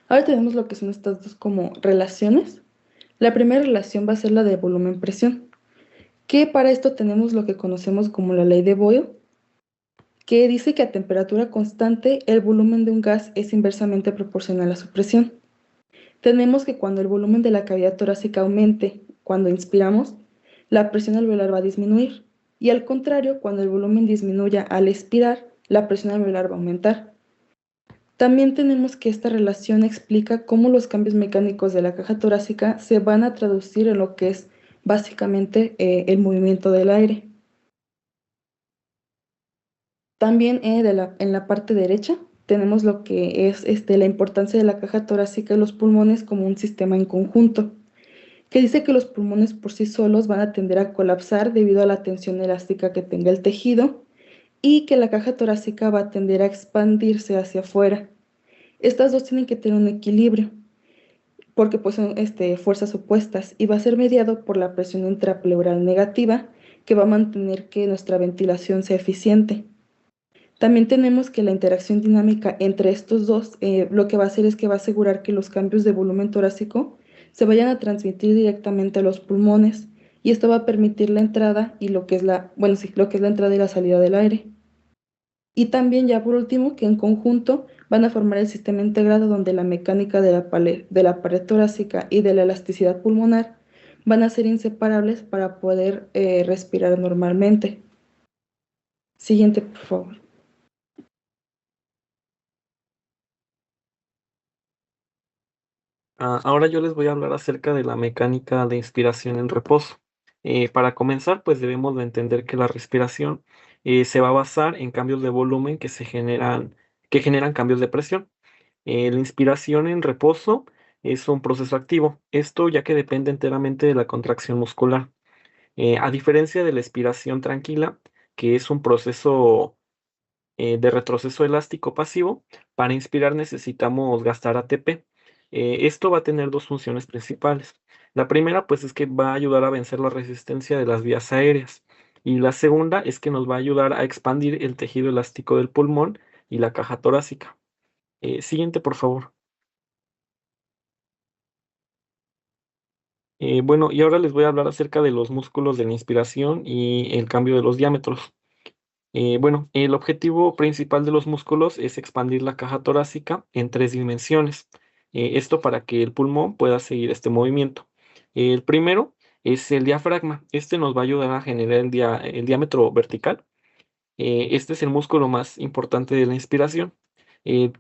Ahora tenemos lo que son estas dos como relaciones. La primera relación va a ser la de volumen-presión, que para esto tenemos lo que conocemos como la ley de Boyle, que dice que a temperatura constante el volumen de un gas es inversamente proporcional a su presión. Tenemos que cuando el volumen de la cavidad torácica aumente cuando inspiramos, la presión alveolar va a disminuir. Y al contrario, cuando el volumen disminuya al expirar, la presión alveolar va a aumentar. También tenemos que esta relación explica cómo los cambios mecánicos de la caja torácica se van a traducir en lo que es básicamente el movimiento del aire. También en la parte derecha tenemos lo que es la importancia de la caja torácica y los pulmones como un sistema en conjunto, que dice que los pulmones por sí solos van a tender a colapsar debido a la tensión elástica que tenga el tejido y que la caja torácica va a tender a expandirse hacia afuera. Estas dos tienen que tener un equilibrio porque pues son fuerzas opuestas y va a ser mediado por la presión intrapleural negativa que va a mantener que nuestra ventilación sea eficiente. También tenemos que la interacción dinámica entre estos dos lo que va a hacer es que va a asegurar que los cambios de volumen torácico se vayan a transmitir directamente a los pulmones y esto va a permitir la entrada y lo que es bueno, sí, lo que es la entrada y la salida del aire. Y también ya por último que en conjunto van a formar el sistema integrado donde la mecánica de la pared torácica y de la elasticidad pulmonar van a ser inseparables para poder respirar normalmente. Siguiente, por favor. Ahora yo les voy a hablar acerca de la mecánica de inspiración en reposo. Para comenzar, pues debemos de entender que la respiración se va a basar en cambios de volumen que generan cambios de presión. La inspiración en reposo es un proceso activo, esto ya que depende enteramente de la contracción muscular. A diferencia de la expiración tranquila, que es un proceso de retroceso elástico pasivo, para inspirar necesitamos gastar ATP. Esto va a tener dos funciones principales. La primera, pues, es que va a ayudar a vencer la resistencia de las vías aéreas. Y la segunda es que nos va a ayudar a expandir el tejido elástico del pulmón y la caja torácica. Siguiente, por favor. Bueno, y ahora les voy a hablar acerca de los músculos de la inspiración y el cambio de los diámetros. Bueno, el objetivo principal de los músculos es expandir la caja torácica en tres dimensiones. Esto para que el pulmón pueda seguir este movimiento. El primero es el diafragma. Este nos va a ayudar a generar el diámetro vertical. Este es el músculo más importante de la inspiración.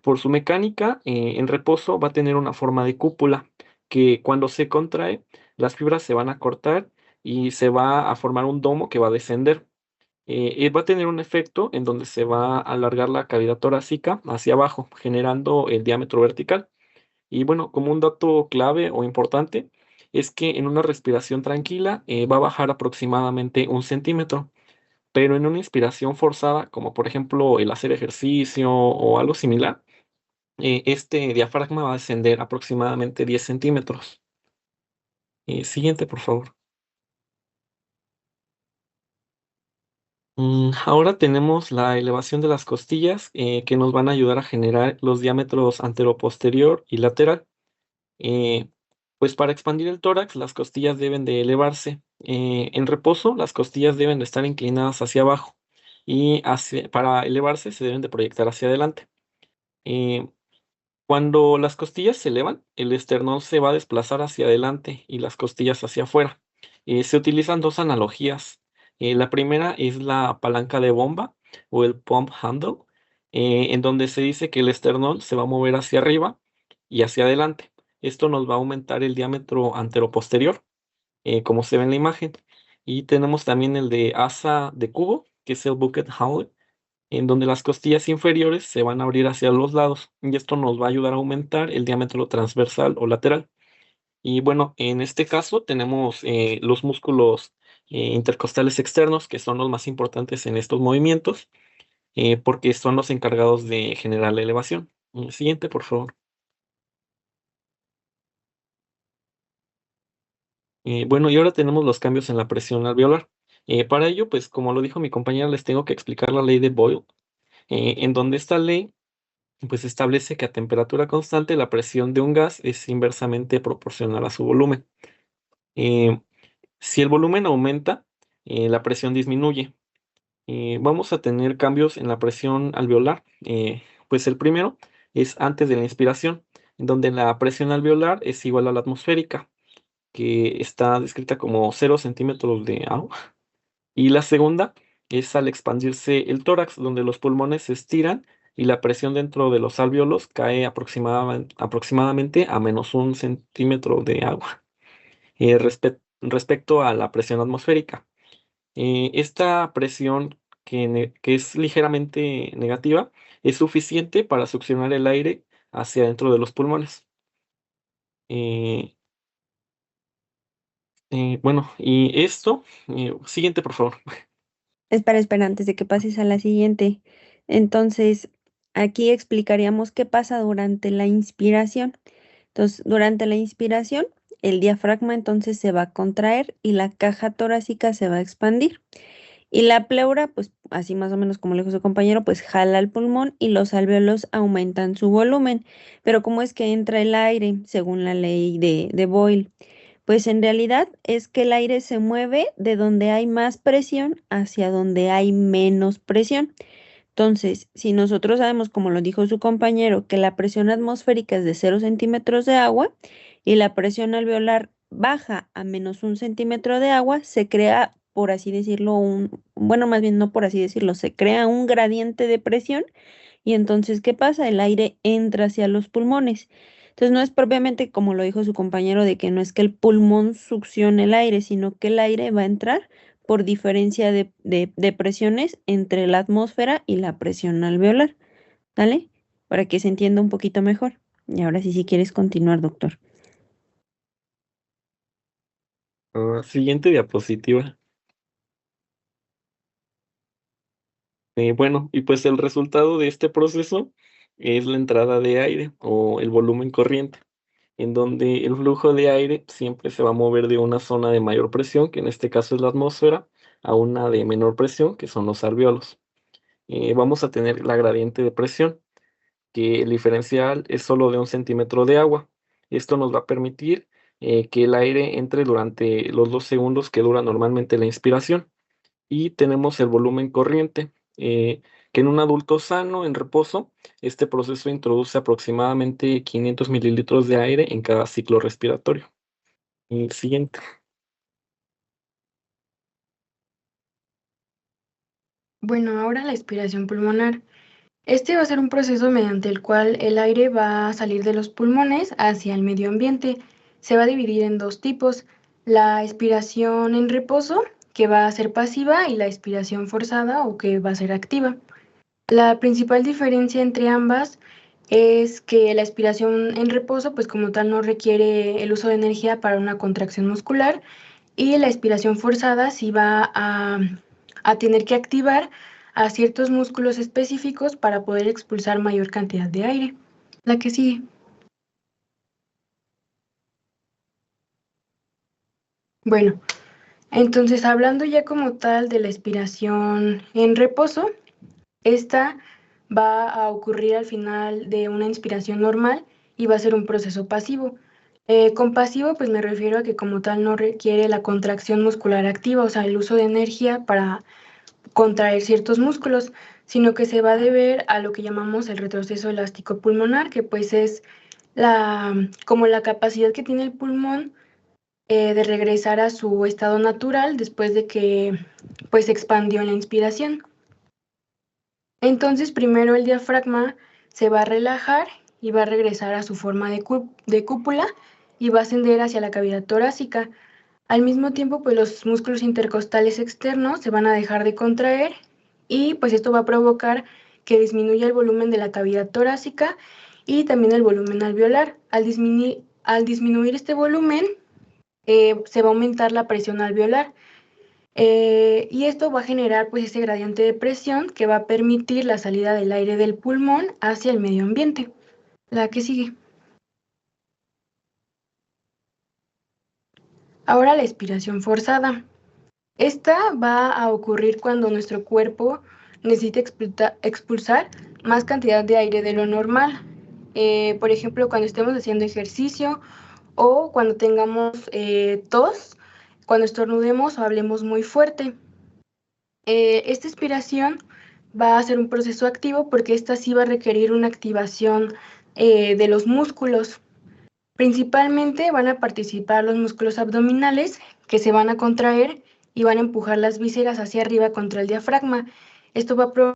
Por su mecánica, en reposo va a tener una forma de cúpula que cuando se contrae, las fibras se van a cortar y se va a formar un domo que va a descender. Va a tener un efecto en donde se va a alargar la cavidad torácica hacia abajo, generando el diámetro vertical. Y bueno, como un dato clave o importante, es que en una respiración tranquila va a bajar aproximadamente 1 centímetro, pero en una inspiración forzada, como por ejemplo el hacer ejercicio o algo similar, este diafragma va a descender aproximadamente 10 centímetros. Siguiente, por favor. Ahora tenemos la elevación de las costillas que nos van a ayudar a generar los diámetros anteroposterior y lateral. Eh, pues para expandir el tórax, las costillas deben de elevarse. En reposo, las costillas deben de estar inclinadas hacia abajo y para elevarse se deben de proyectar hacia adelante. Eh, Cuando las costillas se elevan, el esternón se va a desplazar hacia adelante y las costillas hacia afuera. Se utilizan dos analogías. La primera es la palanca de bomba o el pump handle, en donde se dice que el esternón se va a mover hacia arriba y hacia adelante. Esto nos va a aumentar el diámetro anteroposterior, como se ve en la imagen. Y tenemos también el de asa de cubo, que es el bucket handle, en donde las costillas inferiores se van a abrir hacia los lados y esto nos va a ayudar a aumentar el diámetro transversal o lateral. Y bueno, en este caso tenemos los músculos intercostales externos, que son los más importantes en estos movimientos, porque son los encargados de generar la elevación. Siguiente, por favor. Bueno, y ahora tenemos los cambios en la presión alveolar. Para ello, pues como lo dijo mi compañera, les tengo que explicar la ley de Boyle, en donde esta ley pues establece que a temperatura constante la presión de un gas es inversamente proporcional a su volumen. Eh, si el volumen aumenta, la presión disminuye. Vamos a tener cambios en la presión alveolar. Pues el primero es antes de la inspiración, en donde la presión alveolar es igual a la atmosférica, que está descrita como 0 centímetros de agua. Y la segunda es al expandirse el tórax, donde los pulmones se estiran y la presión dentro de los alvéolos cae aproximadamente a -1 centímetro de agua, respecto a la presión atmosférica. Esta presión que es ligeramente negativa es suficiente para succionar el aire hacia dentro de los pulmones. Eh, bueno, y esto, siguiente, por favor. Espera, antes de que pases a la siguiente. Entonces, aquí explicaríamos qué pasa durante la inspiración. Entonces, durante la inspiración, el diafragma entonces se va a contraer y la caja torácica se va a expandir. Y la pleura, pues así más o menos como le dijo su compañero, pues jala el pulmón y los alvéolos aumentan su volumen. Pero ¿cómo es que entra el aire según la ley de Boyle? Pues en realidad es que el aire se mueve de donde hay más presión hacia donde hay menos presión. Entonces, si nosotros sabemos, como lo dijo su compañero, que la presión atmosférica es de 0 centímetros de agua y la presión alveolar baja a -1 centímetro de agua, se crea, por así decirlo, bueno, más bien no por así decirlo, se crea un gradiente de presión y entonces, ¿qué pasa? El aire entra hacia los pulmones. Entonces, no es propiamente como lo dijo su compañero, de que no es que el pulmón succione el aire, sino que el aire va a entrar por diferencia de presiones entre la atmósfera y la presión alveolar, ¿vale? Para que se entienda un poquito mejor. Y ahora sí, si quieres continuar, doctor. Siguiente diapositiva. Bueno, y pues el resultado de este proceso es la entrada de aire o el volumen corriente, en donde el flujo de aire siempre se va a mover de una zona de mayor presión, que en este caso es la atmósfera, a una de menor presión, que son los alvéolos. Vamos a tener la gradiente de presión, que el diferencial es solo de 1 centímetro de agua. Esto nos va a permitir que el aire entre durante los 2 segundos que dura normalmente la inspiración. Y tenemos el volumen corriente, que en un adulto sano, en reposo, este proceso introduce aproximadamente 500 mililitros de aire en cada ciclo respiratorio. Y siguiente. Bueno, ahora la expiración pulmonar. Este va a ser un proceso mediante el cual el aire va a salir de los pulmones hacia el medio ambiente. Se va a dividir en dos tipos: la expiración en reposo, que va a ser pasiva, y la expiración forzada, o que va a ser activa. La principal diferencia entre ambas es que la expiración en reposo, pues como tal, no requiere el uso de energía para una contracción muscular, y la expiración forzada sí va a tener que activar a ciertos músculos específicos para poder expulsar mayor cantidad de aire. La que sigue. Bueno, entonces hablando ya como tal de la expiración en reposo, esta va a ocurrir al final de una inspiración normal y va a ser un proceso pasivo. Con pasivo, pues me refiero a que como tal no requiere la contracción muscular activa, o sea, el uso de energía para contraer ciertos músculos, sino que se va a deber a lo que llamamos el retroceso elástico pulmonar, que pues es como la capacidad que tiene el pulmón de regresar a su estado natural después de que pues se expandió en la inspiración. Entonces, primero el diafragma se va a relajar y va a regresar a su forma de cúpula y va a ascender hacia la cavidad torácica. Al mismo tiempo, pues los músculos intercostales externos se van a dejar de contraer y pues esto va a provocar que disminuya el volumen de la cavidad torácica y también el volumen alveolar. Al disminuir este volumen, se va a aumentar la presión alveolar. Y esto va a generar pues ese gradiente de presión que va a permitir la salida del aire del pulmón hacia el medio ambiente. La que sigue. Ahora la expiración forzada. Esta va a ocurrir cuando nuestro cuerpo necesita expulsar más cantidad de aire de lo normal. Por ejemplo, cuando estemos haciendo ejercicio o cuando tengamos tos, cuando estornudemos o hablemos muy fuerte. Esta expiración va a ser un proceso activo porque esta sí va a requerir una activación de los músculos. Principalmente van a participar los músculos abdominales que se van a contraer y van a empujar las vísceras hacia arriba contra el diafragma. Esto va a provocar.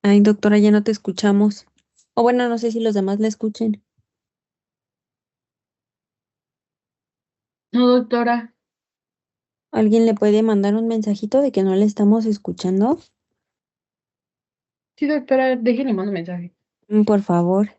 Ay, doctora, ya no te escuchamos. O bueno, no sé si los demás la escuchen. No, doctora. ¿Alguien le puede mandar un mensajito de que no le estamos escuchando? Sí, doctora, déjenle mando un mensaje. Por favor.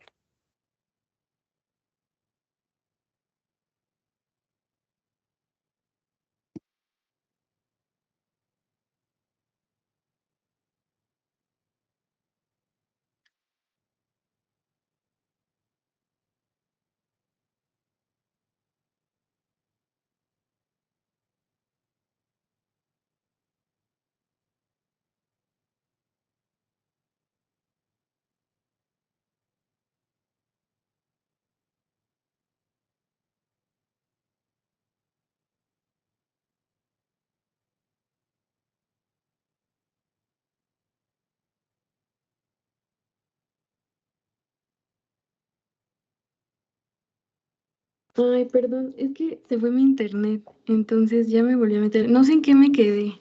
Ay, perdón, es que se fue mi internet, entonces ya me volví a meter. No sé en qué me quedé.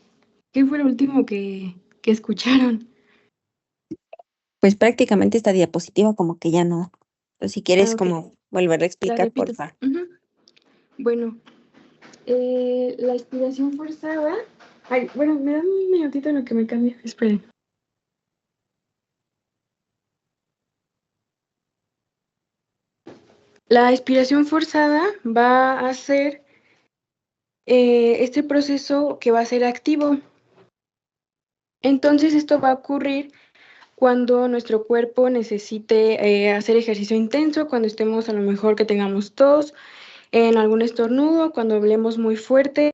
¿Qué fue lo último que escucharon? Pues prácticamente esta diapositiva como que ya no. Pues si quieres Ok, como volver a la explicar, repito. porfa. Bueno, la expiración forzada. Ay, bueno, me dan un minutito en lo que me cambie. Esperen. La expiración forzada va a ser este proceso que va a ser activo. Entonces esto va a ocurrir cuando nuestro cuerpo necesite hacer ejercicio intenso, cuando estemos a lo mejor que tengamos tos, en algún estornudo, cuando hablemos muy fuerte,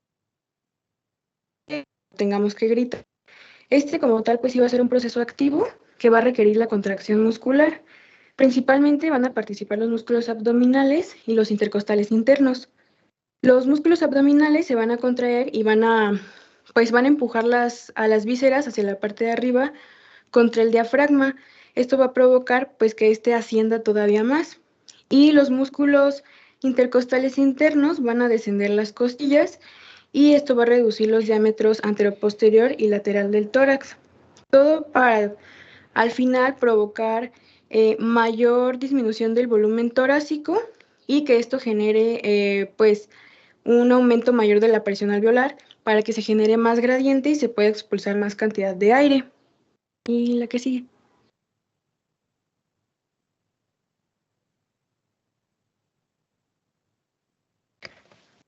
tengamos que gritar. Este como tal pues sí va a ser un proceso activo que va a requerir la contracción muscular. Principalmente van a participar los músculos abdominales y los intercostales internos. Los músculos abdominales se van a contraer y van a empujar a las vísceras hacia la parte de arriba contra el diafragma. Esto va a provocar pues que éste ascienda todavía más. Y los músculos intercostales internos van a descender las costillas y esto va a reducir los diámetros anteroposterior y lateral del tórax. Todo para al final provocar mayor disminución del volumen torácico y que esto genere pues un aumento mayor de la presión alveolar para que se genere más gradiente y se pueda expulsar más cantidad de aire. Y la que sigue.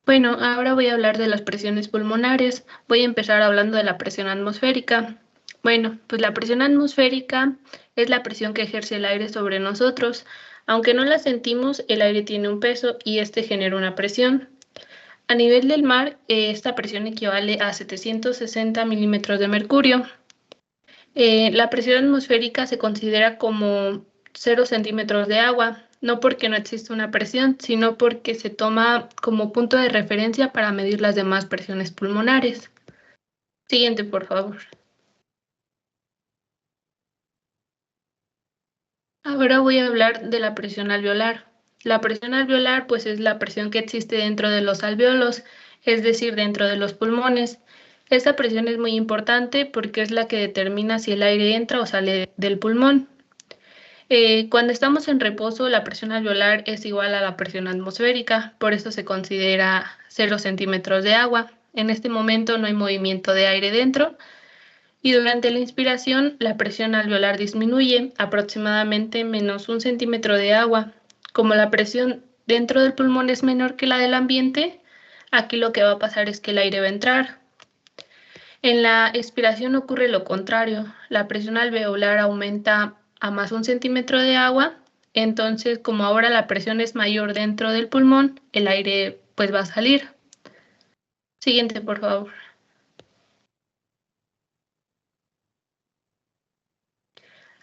Bueno, ahora voy a hablar de las presiones pulmonares. Voy a empezar hablando de la presión atmosférica. Bueno, pues la presión atmosférica es la presión que ejerce el aire sobre nosotros. Aunque no la sentimos, el aire tiene un peso y este genera una presión. A nivel del mar, esta presión equivale a 760 milímetros de mercurio. La presión atmosférica se considera como 0 centímetros de agua, no porque no existe una presión, sino porque se toma como punto de referencia para medir las demás presiones pulmonares. Siguiente, por favor. Ahora voy a hablar de la presión alveolar. La presión alveolar, pues, es la presión que existe dentro de los alvéolos, es decir, dentro de los pulmones. Esta presión es muy importante porque es la que determina si el aire entra o sale del pulmón. Cuando estamos en reposo, la presión alveolar es igual a la presión atmosférica, por eso se considera 0 centímetros de agua. En este momento no hay movimiento de aire dentro y durante la inspiración la presión alveolar disminuye aproximadamente menos 1 centímetro de agua. Como la presión dentro del pulmón es menor que la del ambiente, aquí lo que va a pasar es que el aire va a entrar. En la expiración ocurre lo contrario, la presión alveolar aumenta a más 1 centímetro de agua, entonces como ahora la presión es mayor dentro del pulmón, el aire pues va a salir. Siguiente, por favor.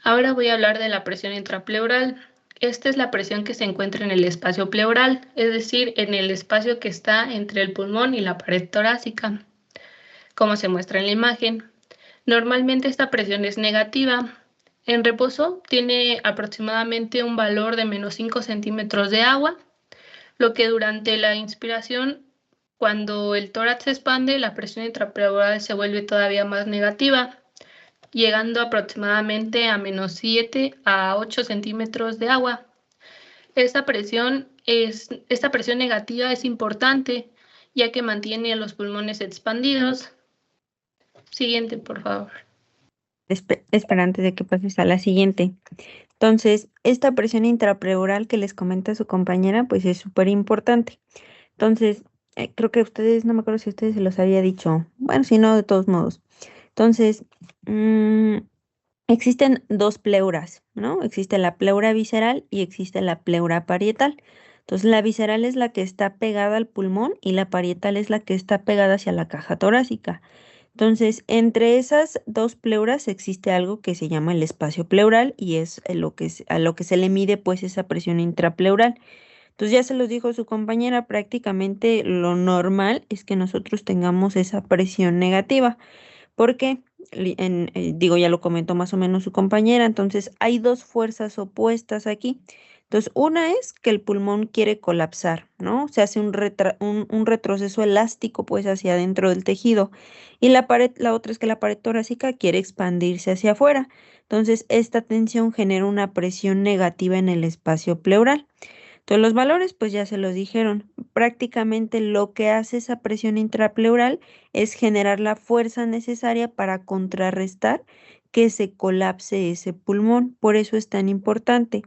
Ahora voy a hablar de la presión intrapleural. Esta es la presión que se encuentra en el espacio pleural, es decir, en el espacio que está entre el pulmón y la pared torácica, como se muestra en la imagen. Normalmente esta presión es negativa. En reposo tiene aproximadamente un valor de menos 5 centímetros de agua, lo que durante la inspiración, cuando el tórax se expande, la presión intrapleural se vuelve todavía más negativa, llegando aproximadamente a menos 7 a 8 centímetros de agua. Esta presión negativa es importante, ya que mantiene a los pulmones expandidos. Siguiente, por favor. Espera antes de que pases a la siguiente. Entonces, esta presión intrapleural que les comenta su compañera, pues es súper importante. Entonces, creo que ustedes, no me acuerdo si ustedes se los había dicho. Bueno, si no, de todos modos. Entonces, existen dos pleuras, ¿no? Existe la pleura visceral y existe la pleura parietal. Entonces, la visceral es la que está pegada al pulmón y la parietal es la que está pegada hacia la caja torácica. Entonces, entre esas dos pleuras existe algo que se llama el espacio pleural y es a lo que se le mide pues esa presión intrapleural. Entonces ya se los dijo su compañera, prácticamente lo normal es que nosotros tengamos esa presión negativa, porque digo, ya lo comentó más o menos su compañera, entonces hay dos fuerzas opuestas aquí. Entonces, una es que el pulmón quiere colapsar, ¿no? Se hace un retroceso elástico pues hacia adentro del tejido y la otra es que la pared torácica quiere expandirse hacia afuera. Entonces, esta tensión genera una presión negativa en el espacio pleural. Entonces, los valores, pues ya se los dijeron. Prácticamente lo que hace esa presión intrapleural es generar la fuerza necesaria para contrarrestar que se colapse ese pulmón. Por eso es tan importante.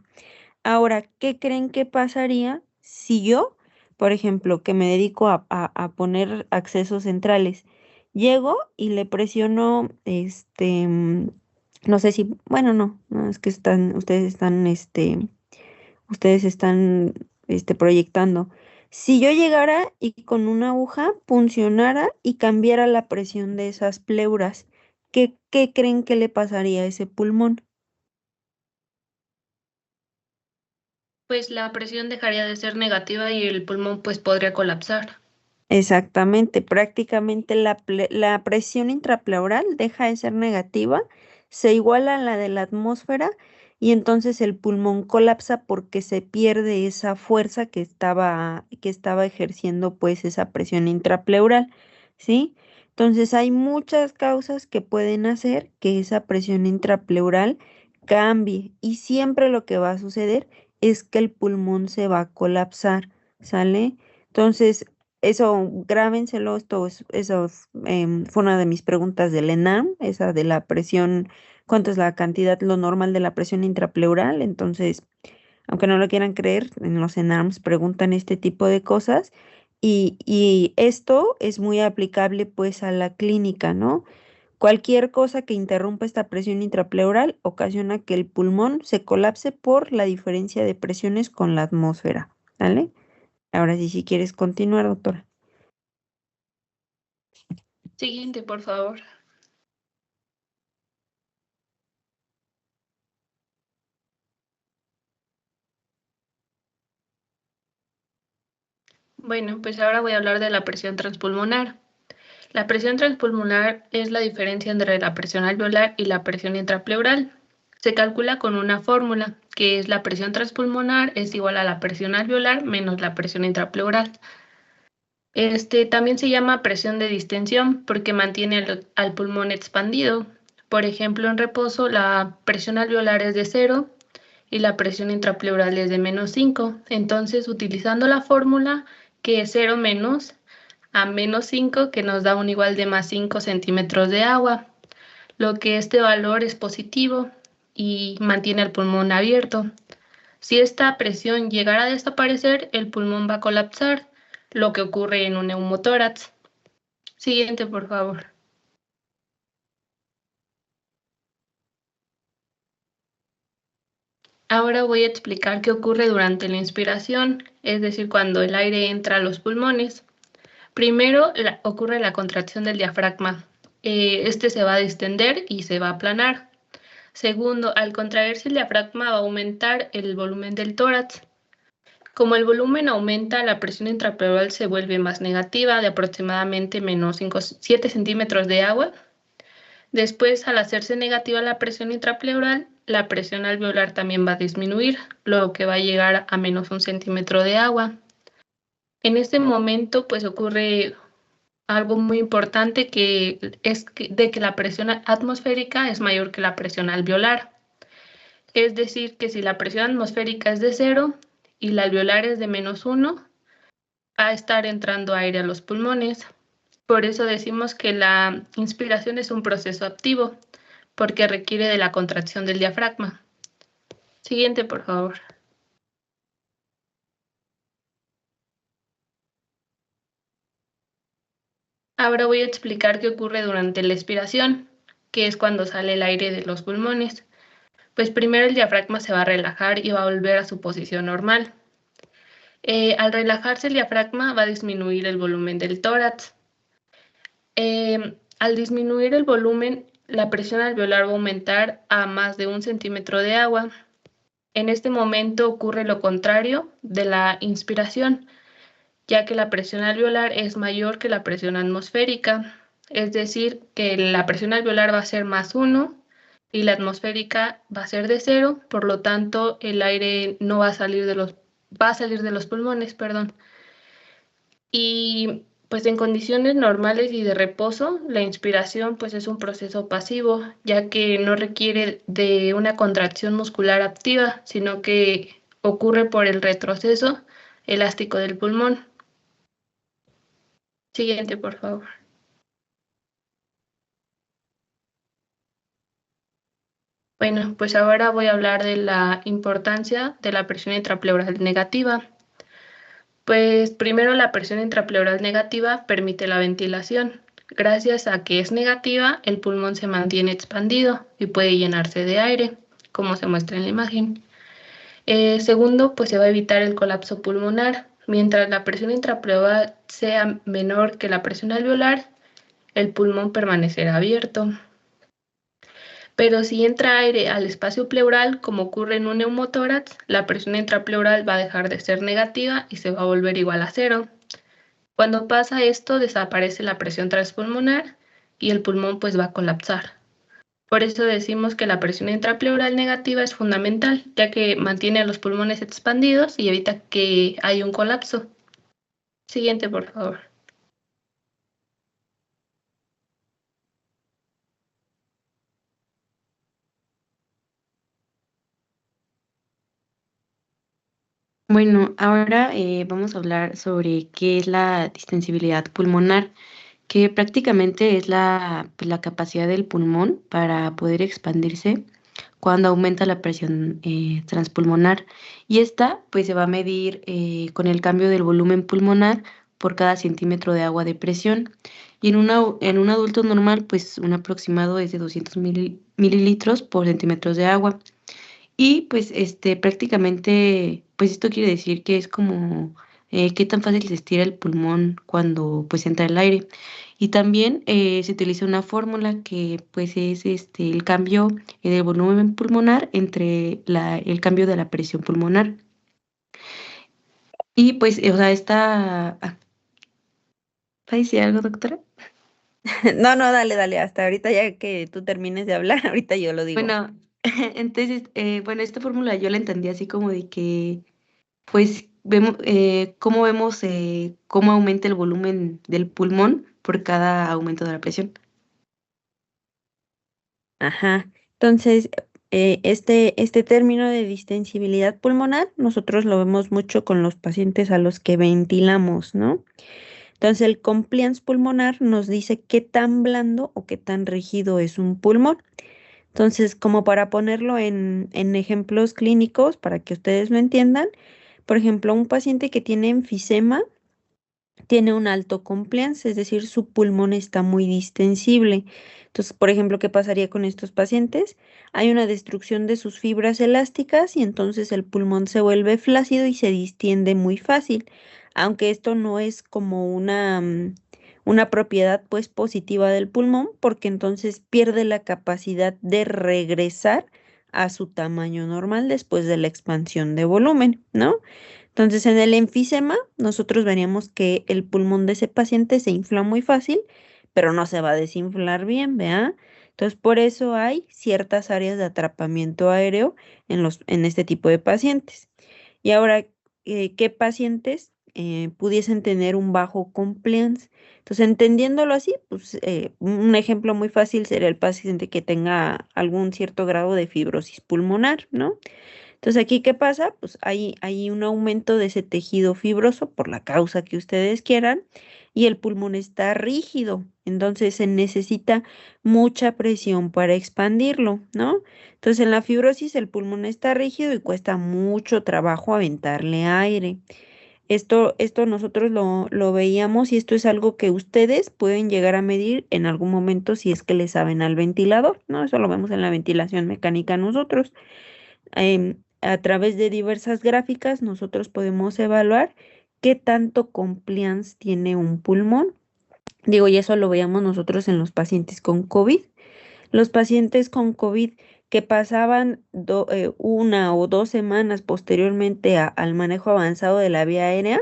Ahora, ¿qué creen que pasaría si yo, por ejemplo, que me dedico a poner accesos centrales, llego y le presiono, no sé si, bueno, no, es que ustedes están proyectando. Si yo llegara y con una aguja puncionara y cambiara la presión de esas pleuras, ¿qué creen que le pasaría a ese pulmón? Pues la presión dejaría de ser negativa y el pulmón pues podría colapsar. Exactamente, prácticamente la presión intrapleural deja de ser negativa, se iguala a la de la atmósfera y entonces el pulmón colapsa porque se pierde esa fuerza que estaba ejerciendo pues esa presión intrapleural, ¿sí? Entonces hay muchas causas que pueden hacer que esa presión intrapleural cambie y siempre lo que va a suceder es que el pulmón se va a colapsar, ¿sale? Entonces, eso, grábenselo, fue una de mis preguntas del ENAM, esa de la presión, cuánto es la cantidad, lo normal de la presión intrapleural. Entonces, aunque no lo quieran creer, en los ENAMs preguntan este tipo de cosas y esto es muy aplicable pues a la clínica, ¿no? Cualquier cosa que interrumpa esta presión intrapleural ocasiona que el pulmón se colapse por la diferencia de presiones con la atmósfera, ¿vale? Ahora sí, si quieres continuar, doctora. Siguiente, por favor. Bueno, pues ahora voy a hablar de la presión transpulmonar. La presión transpulmonar es la diferencia entre la presión alveolar y la presión intrapleural. Se calcula con una fórmula, que es la presión transpulmonar es igual a la presión alveolar menos la presión intrapleural. También se llama presión de distensión porque mantiene al pulmón expandido. Por ejemplo, en reposo la presión alveolar es de 0 y la presión intrapleural es de menos 5. Entonces, utilizando la fórmula que es 0 menos a menos 5, que nos da un igual de más 5 centímetros de agua, lo que este valor es positivo y mantiene el pulmón abierto. Si esta presión llegara a desaparecer, el pulmón va a colapsar, lo que ocurre en un neumotórax. Siguiente, por favor. Ahora voy a explicar qué ocurre durante la inspiración, es decir, cuando el aire entra a los pulmones. Primero ocurre la contracción del diafragma. Este se va a distender y se va a aplanar. Segundo, al contraerse el diafragma va a aumentar el volumen del tórax. Como el volumen aumenta, la presión intrapleural se vuelve más negativa, de aproximadamente menos 7 centímetros de agua. Después, al hacerse negativa la presión intrapleural, la presión alveolar también va a disminuir, lo que va a llegar a menos 1 centímetro de agua. En este momento, pues ocurre algo muy importante que es de que la presión atmosférica es mayor que la presión alveolar. Es decir, que si la presión atmosférica es de 0 y la alveolar es de menos 1, va a estar entrando aire a los pulmones. Por eso decimos que la inspiración es un proceso activo, porque requiere de la contracción del diafragma. Siguiente, por favor. Ahora voy a explicar qué ocurre durante la expiración, que es cuando sale el aire de los pulmones. Pues primero el diafragma se va a relajar y va a volver a su posición normal. Al relajarse el diafragma va a disminuir el volumen del tórax. Al disminuir el volumen, la presión alveolar va a aumentar a más de 1 centímetro de agua. En este momento ocurre lo contrario de la inspiración, ya que la presión alveolar es mayor que la presión atmosférica. Es decir, que la presión alveolar va a ser más 1 y la atmosférica va a ser de 0, por lo tanto el aire no va a salir de los pulmones, perdón. Y pues en condiciones normales y de reposo, la inspiración pues es un proceso pasivo, ya que no requiere de una contracción muscular activa, sino que ocurre por el retroceso elástico del pulmón. Siguiente, por favor. Bueno, pues ahora voy a hablar de la importancia de la presión intrapleural negativa. Pues primero la presión intrapleural negativa permite la ventilación. Gracias a que es negativa, el pulmón se mantiene expandido y puede llenarse de aire, como se muestra en la imagen. Segundo, pues se va a evitar el colapso pulmonar. Mientras la presión intrapleural sea menor que la presión alveolar, el pulmón permanecerá abierto. Pero si entra aire al espacio pleural, como ocurre en un neumotórax, la presión intrapleural va a dejar de ser negativa y se va a volver igual a 0. Cuando pasa esto, desaparece la presión transpulmonar y el pulmón pues va a colapsar. Por eso decimos que la presión intrapleural negativa es fundamental, ya que mantiene a los pulmones expandidos y evita que haya un colapso. Siguiente, por favor. Bueno, ahora vamos a hablar sobre qué es la distensibilidad pulmonar, que prácticamente es pues, la capacidad del pulmón para poder expandirse cuando aumenta la presión transpulmonar. Y esta pues se va a medir con el cambio del volumen pulmonar por cada centímetro de agua de presión. Y en un adulto normal pues un aproximado es de 200 mililitros por centímetros de agua. Y pues prácticamente, pues esto quiere decir que es como qué tan fácil se estira el pulmón cuando pues entra el aire. Y también se utiliza una fórmula que pues es el cambio del volumen pulmonar entre el cambio de la presión pulmonar. Y pues, o sea, ¿va a decir algo, doctora? No, dale, hasta ahorita ya que tú termines de hablar, ahorita yo lo digo. Bueno, entonces, bueno, esta fórmula yo la entendí así como de que, pues, vemos cómo aumenta el volumen del pulmón por cada aumento de la presión. Ajá. Entonces, este término de distensibilidad pulmonar, nosotros lo vemos mucho con los pacientes a los que ventilamos, ¿no? Entonces, el compliance pulmonar nos dice qué tan blando o qué tan rígido es un pulmón. Entonces, como para ponerlo en ejemplos clínicos, para que ustedes lo entiendan, por ejemplo, un paciente que tiene enfisema tiene un alto compliance, es decir, su pulmón está muy distensible. Entonces, por ejemplo, ¿qué pasaría con estos pacientes? Hay una destrucción de sus fibras elásticas y entonces el pulmón se vuelve flácido y se distiende muy fácil, aunque esto no es como una propiedad pues positiva del pulmón, porque entonces pierde la capacidad de regresar a su tamaño normal después de la expansión de volumen, ¿no? Entonces, en el enfisema, nosotros veríamos que el pulmón de ese paciente se infla muy fácil, pero no se va a desinflar bien, ¿vea? Entonces, por eso hay ciertas áreas de atrapamiento aéreo en este tipo de pacientes. Y ahora, ¿qué pacientes pudiesen tener un bajo compliance? Entonces, entendiéndolo así, pues un ejemplo muy fácil sería el paciente que tenga algún cierto grado de fibrosis pulmonar, ¿no? Entonces, aquí, ¿qué pasa? Pues hay un aumento de ese tejido fibroso por la causa que ustedes quieran y el pulmón está rígido. Entonces, se necesita mucha presión para expandirlo, ¿no? Entonces, en la fibrosis el pulmón está rígido y cuesta mucho trabajo aventarle aire. Esto nosotros lo veíamos y esto es algo que ustedes pueden llegar a medir en algún momento si es que le saben al ventilador, ¿no? Eso lo vemos en la ventilación mecánica nosotros. A través de diversas gráficas nosotros podemos evaluar qué tanto compliance tiene un pulmón. Digo, y eso lo veíamos nosotros en los pacientes con COVID. Los pacientes con COVID que pasaban 1 o 2 semanas posteriormente al manejo avanzado de la vía aérea,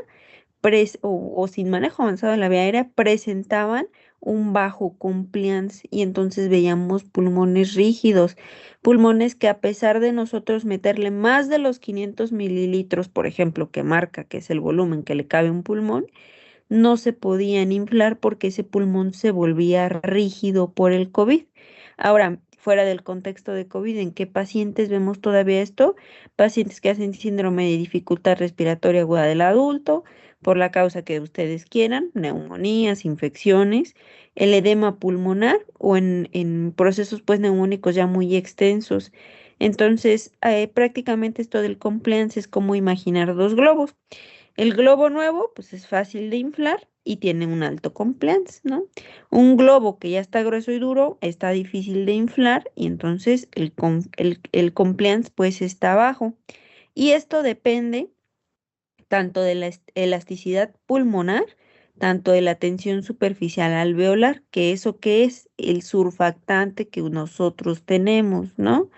o sin manejo avanzado de la vía aérea, presentaban un bajo compliance y entonces veíamos pulmones rígidos, pulmones que a pesar de nosotros meterle más de los 500 mililitros, por ejemplo, que marca que es el volumen que le cabe a un pulmón, no se podían inflar porque ese pulmón se volvía rígido por el COVID. Ahora, fuera del contexto de COVID, ¿en qué pacientes vemos todavía esto? Pacientes que hacen síndrome de dificultad respiratoria aguda del adulto, por la causa que ustedes quieran, neumonías, infecciones, el edema pulmonar o en procesos pues neumónicos ya muy extensos. Entonces, prácticamente esto del compliance es como imaginar dos globos. El globo nuevo, pues es fácil de inflar y tiene un alto compliance, ¿no? Un globo que ya está grueso y duro está difícil de inflar y entonces el compliance pues está bajo. Y esto depende tanto de la elasticidad pulmonar, tanto de la tensión superficial alveolar, que eso que es el surfactante que nosotros tenemos, ¿no?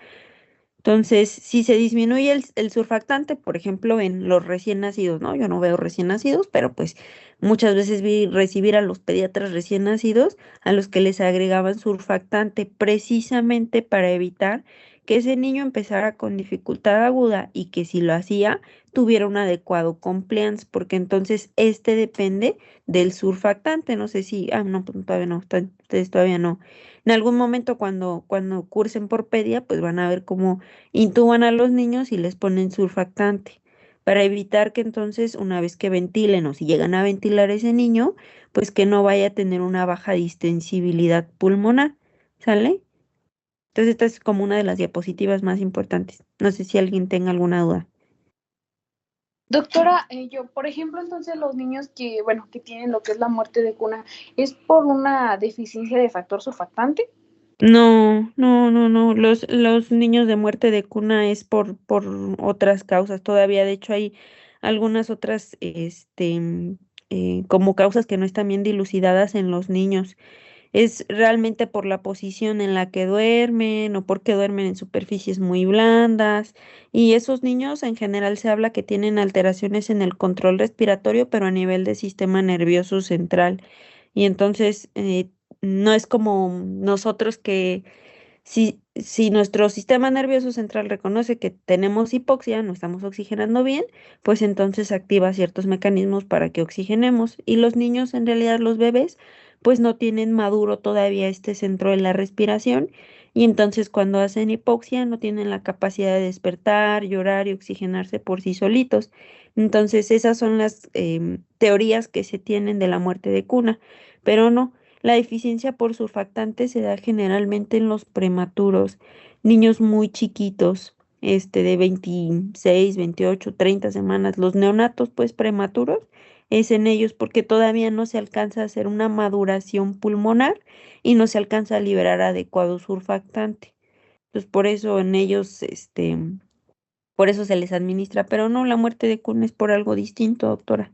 Entonces, si se disminuye el surfactante, por ejemplo, en los recién nacidos, ¿no? Yo no veo recién nacidos, pero pues muchas veces vi recibir a los pediatras recién nacidos a los que les agregaban surfactante precisamente para evitar que ese niño empezara con dificultad aguda y que si lo hacía tuviera un adecuado compliance, porque entonces este depende del surfactante. No sé si, no, pues todavía no, ustedes todavía no. En algún momento cuando cursen por pedia, pues van a ver cómo intuban a los niños y les ponen surfactante para evitar que entonces una vez que ventilen o si llegan a ventilar ese niño, pues que no vaya a tener una baja distensibilidad pulmonar, ¿sale? Entonces esta es como una de las diapositivas más importantes. No sé si alguien tenga alguna duda. Doctora, yo, por ejemplo, entonces los niños que, bueno, que tienen lo que es la muerte de cuna, ¿es por una deficiencia de factor surfactante? No, no, no, no. Los niños de muerte de cuna es por otras causas todavía. De hecho, hay algunas otras, como causas que no están bien dilucidadas en los niños. Es realmente por la posición en la que duermen o porque duermen en superficies muy blandas. Y esos niños en general se habla que tienen alteraciones en el control respiratorio, pero a nivel del sistema nervioso central. Y entonces no es como nosotros que si nuestro sistema nervioso central reconoce que tenemos hipoxia, no estamos oxigenando bien, pues entonces activa ciertos mecanismos para que oxigenemos. Y los niños, en realidad los bebés, pues no tienen maduro todavía este centro de la respiración y entonces cuando hacen hipoxia no tienen la capacidad de despertar, llorar y oxigenarse por sí solitos. Entonces esas son las teorías que se tienen de la muerte de cuna, pero no. La deficiencia por surfactante se da generalmente en los prematuros, niños muy chiquitos, de 26, 28, 30 semanas. Los neonatos, pues prematuros, es en ellos porque todavía no se alcanza a hacer una maduración pulmonar y no se alcanza a liberar adecuado surfactante. Entonces, por eso en ellos, por eso se les administra, pero no, la muerte de cuna es por algo distinto, doctora.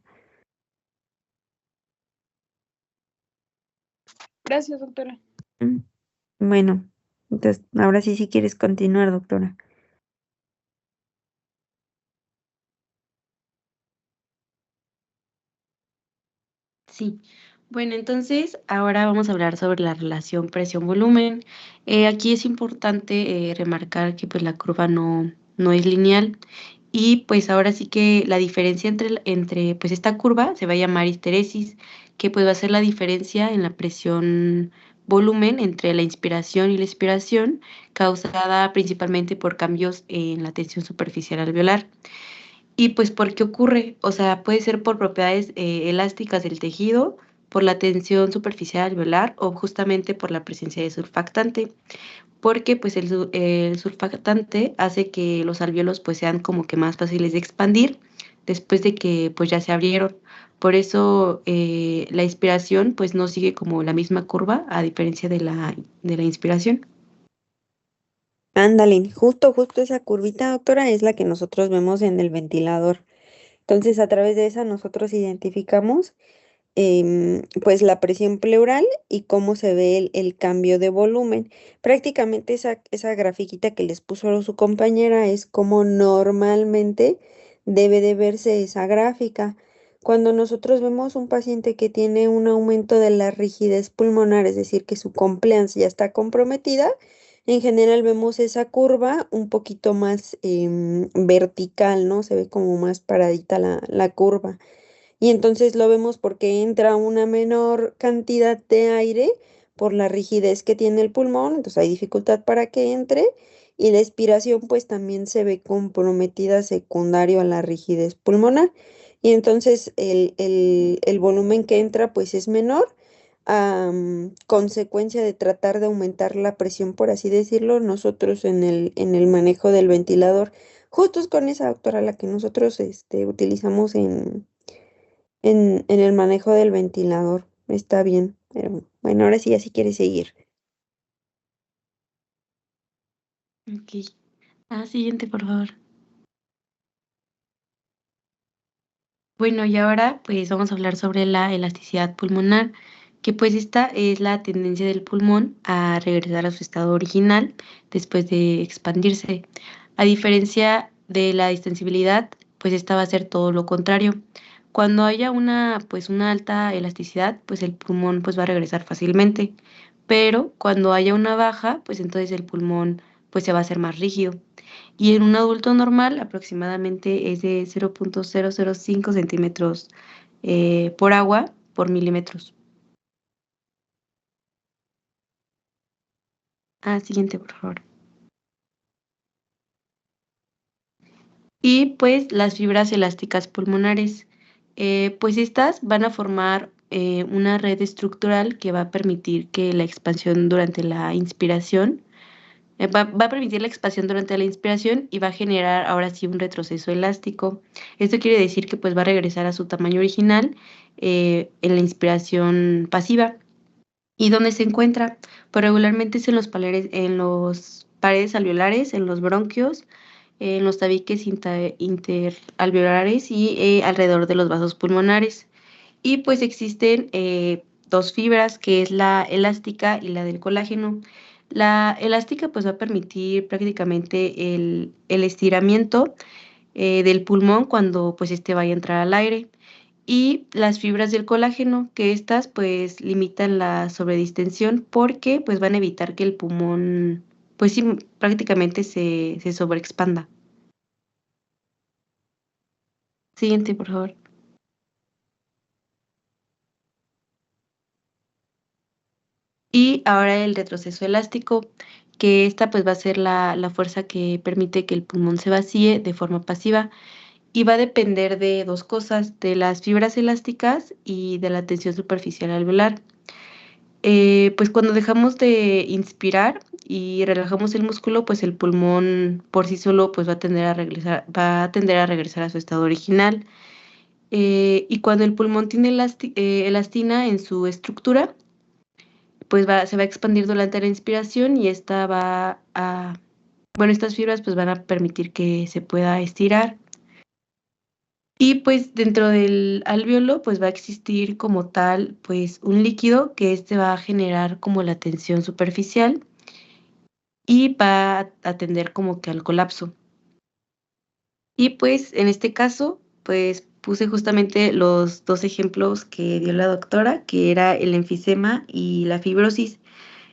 Gracias, doctora. Mm, Bueno, entonces ahora sí, si quieres continuar, doctora. Sí. Bueno, entonces ahora vamos a hablar sobre la relación presión-volumen. Aquí es importante remarcar que pues la curva no es lineal y pues ahora sí que la diferencia entre pues esta curva se va a llamar histeresis, que pues va a ser la diferencia en la presión volumen entre la inspiración y la expiración, causada principalmente por cambios en la tensión superficial alveolar. Y pues, ¿por qué ocurre? O sea, puede ser por propiedades elásticas del tejido, por la tensión superficial alveolar o justamente por la presencia de surfactante, porque pues el surfactante hace que los alvéolos pues sean como que más fáciles de expandir después de que pues ya se abrieron. Por eso la inspiración pues no sigue como la misma curva a diferencia de la inspiración. Ándale, justo esa curvita, doctora, es la que nosotros vemos en el ventilador. Entonces, a través de esa nosotros identificamos pues la presión pleural y cómo se ve el cambio de volumen. Prácticamente esa grafiquita que les puso su compañera es como normalmente debe de verse esa gráfica. Cuando nosotros vemos un paciente que tiene un aumento de la rigidez pulmonar, es decir, que su compliance ya está comprometida, en general vemos esa curva un poquito más vertical, ¿no? Se ve como más paradita la curva. Y entonces lo vemos porque entra una menor cantidad de aire por la rigidez que tiene el pulmón, entonces hay dificultad para que entre y la expiración pues también se ve comprometida secundario a la rigidez pulmonar y entonces el volumen que entra pues es menor a consecuencia de tratar de aumentar la presión, por así decirlo, nosotros en el manejo del ventilador, justo es con esa doctora la que nosotros utilizamos en el manejo del ventilador. Está bien, pero bueno, ahora sí, así quiere seguir. Ok. Siguiente, por favor. Bueno, y ahora pues vamos a hablar sobre la elasticidad pulmonar, que pues esta es la tendencia del pulmón a regresar a su estado original después de expandirse. A diferencia de la distensibilidad, pues esta va a ser todo lo contrario. Cuando haya una alta elasticidad, pues el pulmón pues va a regresar fácilmente, pero cuando haya una baja, pues entonces el pulmón pues se va a hacer más rígido. Y en un adulto normal aproximadamente es de 0,005 centímetros por agua por milímetros. Siguiente, por favor. Y pues las fibras elásticas pulmonares, pues estas van a formar una red estructural que va a permitir que la expansión durante la inspiración va a permitir la expansión durante la inspiración y va a generar ahora sí un retroceso elástico. Esto quiere decir que pues va a regresar a su tamaño original en la inspiración pasiva. ¿Y dónde se encuentra? Pues regularmente es en los paredes alveolares, en los bronquios, en los tabiques interalveolares y alrededor de los vasos pulmonares. Y pues existen dos fibras, que es la elástica y la del colágeno. La elástica pues va a permitir prácticamente el estiramiento del pulmón cuando pues este vaya a entrar al aire. Y las fibras del colágeno, que estas pues limitan la sobredistensión porque pues van a evitar que el pulmón pues sí, prácticamente se sobreexpanda. Siguiente, por favor. Y ahora el retroceso elástico, que esta pues va a ser la fuerza que permite que el pulmón se vacíe de forma pasiva y va a depender de dos cosas, de las fibras elásticas y de la tensión superficial alveolar. Pues cuando dejamos de inspirar y relajamos el músculo, pues el pulmón por sí solo pues va a tender a regresar a su estado original. Y cuando el pulmón tiene elastina en su estructura, pues se va a expandir durante la inspiración y bueno, estas fibras pues van a permitir que se pueda estirar. Y pues dentro del alvéolo pues va a existir como tal pues un líquido que este va a generar como la tensión superficial y va a tender como que al colapso. Y pues en este caso pues puse justamente los dos ejemplos que dio la doctora, que era el enfisema y la fibrosis.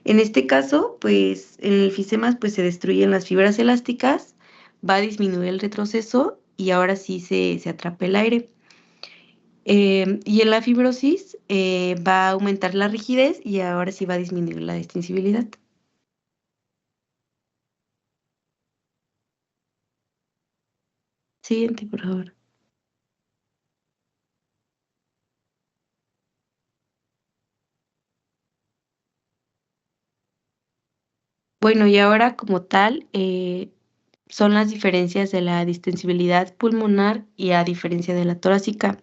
En este caso, pues en el enfisema pues se destruyen las fibras elásticas, va a disminuir el retroceso y ahora sí se atrapa el aire. Y en la fibrosis va a aumentar la rigidez y ahora sí va a disminuir la distensibilidad. Siguiente, por favor. Bueno, y ahora como tal, son las diferencias de la distensibilidad pulmonar y a diferencia de la torácica.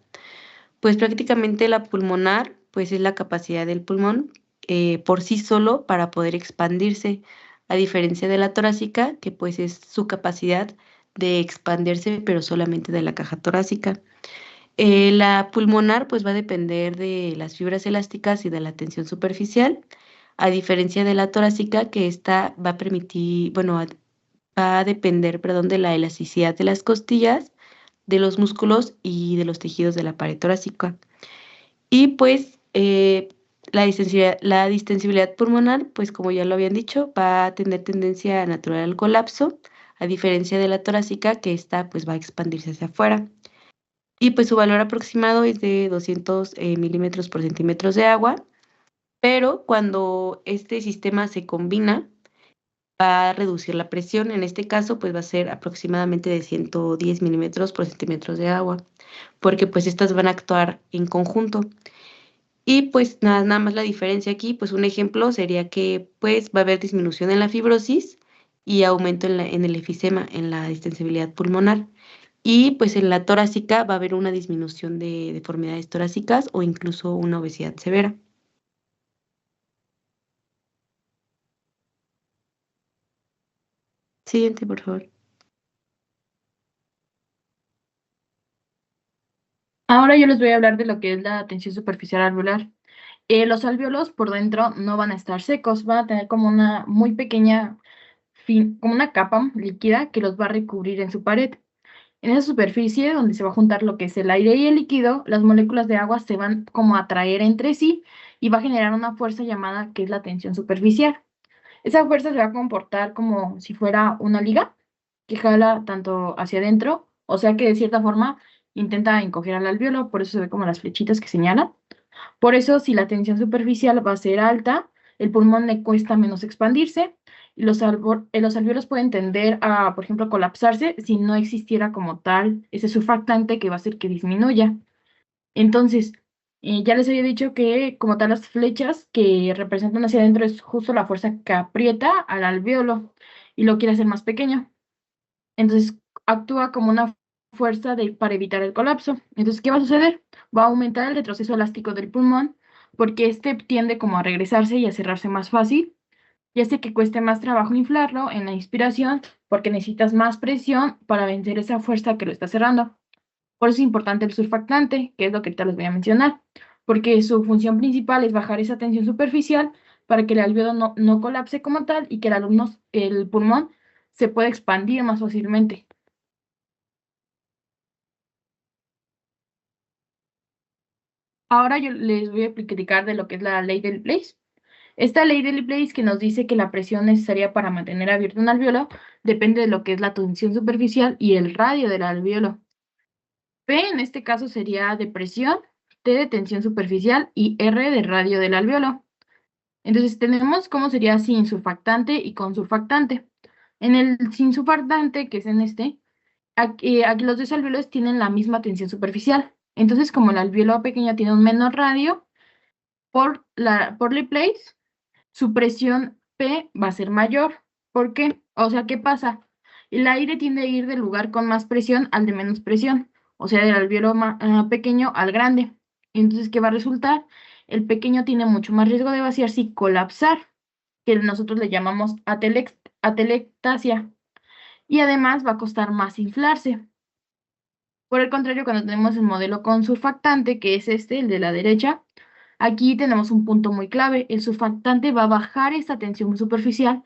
Pues prácticamente la pulmonar, pues es la capacidad del pulmón por sí solo para poder expandirse, a diferencia de la torácica, que pues es su capacidad de expandirse, pero solamente de la caja torácica. La pulmonar pues va a depender de las fibras elásticas y de la tensión superficial, a diferencia de la torácica, que esta va a permitir, bueno, va a depender, perdón, de la elasticidad de las costillas, de los músculos y de los tejidos de la pared torácica. Y pues la distensibilidad pulmonar, pues como ya lo habían dicho, va a tener tendencia natural al colapso, a diferencia de la torácica, que esta pues va a expandirse hacia afuera. Y pues su valor aproximado es de 200 milímetros por centímetros de agua, pero cuando este sistema se combina, va a reducir la presión. En este caso, pues va a ser aproximadamente de 110 milímetros por centímetros de agua, porque pues estas van a actuar en conjunto. Y pues nada más la diferencia aquí, pues un ejemplo sería que pues va a haber disminución en la fibrosis y aumento en el efisema, en la distensibilidad pulmonar. Y pues en la torácica va a haber una disminución de deformidades torácicas o incluso una obesidad severa. Siguiente, por favor. Ahora yo les voy a hablar de lo que es la tensión superficial alveolar. Los alvéolos por dentro no van a estar secos, van a tener como una muy pequeña, como una capa líquida que los va a recubrir en su pared. En esa superficie donde se va a juntar lo que es el aire y el líquido, las moléculas de agua se van como a atraer entre sí y va a generar una fuerza llamada que es la tensión superficial. Esa fuerza se va a comportar como si fuera una liga que jala tanto hacia adentro, o sea que de cierta forma intenta encoger al alvéolo, por eso se ve como las flechitas que señalan. Por eso, si la tensión superficial va a ser alta, el pulmón le cuesta menos expandirse y los alvéolos pueden tender a, por ejemplo, colapsarse si no existiera como tal ese surfactante que va a hacer que disminuya. Entonces, ya les había dicho que como tal las flechas que representan hacia adentro es justo la fuerza que aprieta al alvéolo y lo quiere hacer más pequeño. Entonces, actúa como una fuerza para evitar el colapso. Entonces, ¿qué va a suceder? Va a aumentar el retroceso elástico del pulmón porque este tiende como a regresarse y a cerrarse más fácil y hace que cueste más trabajo inflarlo en la inspiración porque necesitas más presión para vencer esa fuerza que lo está cerrando. Por eso es importante el surfactante, que es lo que ahorita les voy a mencionar, porque su función principal es bajar esa tensión superficial para que el alvéolo no colapse como tal y que el pulmón se pueda expandir más fácilmente. Ahora yo les voy a explicar de lo que es la ley del Blaise. Esta ley del Blaise que nos dice que la presión necesaria para mantener abierto un alvéolo depende de lo que es la tensión superficial y el radio del alvéolo. P en este caso sería de presión, T de tensión superficial y R de radio del alvéolo. Entonces tenemos cómo sería sin surfactante y con surfactante. En el sin surfactante, que es en este, aquí los dos alvéolos tienen la misma tensión superficial. Entonces, como el alvéolo pequeño tiene un menor radio, por Laplace, su presión P va a ser mayor. ¿Por qué? O sea, ¿qué pasa? El aire tiende a ir del lugar con más presión al de menos presión, o sea, del alvéolo pequeño al grande. Entonces, ¿qué va a resultar? El pequeño tiene mucho más riesgo de vaciarse y colapsar, que nosotros le llamamos atelectasia, y además va a costar más inflarse. Por el contrario, cuando tenemos el modelo con surfactante, que es el de la derecha, aquí tenemos un punto muy clave. El surfactante va a bajar esta tensión superficial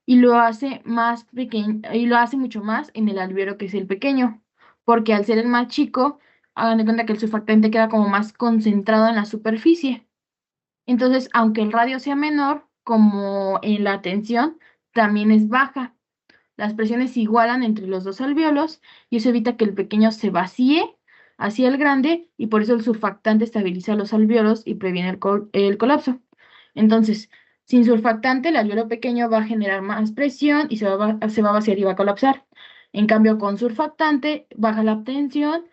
y lo hace más pequeño, y lo hace mucho más en el alveolo que es el pequeño, porque al ser el más chico, hagan de cuenta que el surfactante queda como más concentrado en la superficie. Entonces, aunque el radio sea menor, como en la tensión, también es baja. Las presiones se igualan entre los dos alvéolos y eso evita que el pequeño se vacíe hacia el grande y por eso el surfactante estabiliza los alvéolos y previene el colapso. Entonces, sin surfactante, el alvéolo pequeño va a generar más presión y se va a vaciar y va a colapsar. En cambio, con surfactante, baja la tensión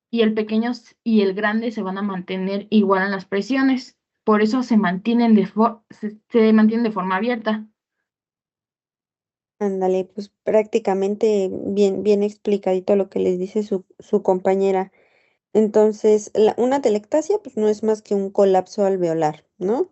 y el pequeño y el grande se van a mantener igual en las presiones. Por eso se mantienen de forma abierta. Ándale, pues prácticamente bien explicadito lo que les dice su compañera. Entonces, una telectasia pues no es más que un colapso alveolar, ¿no?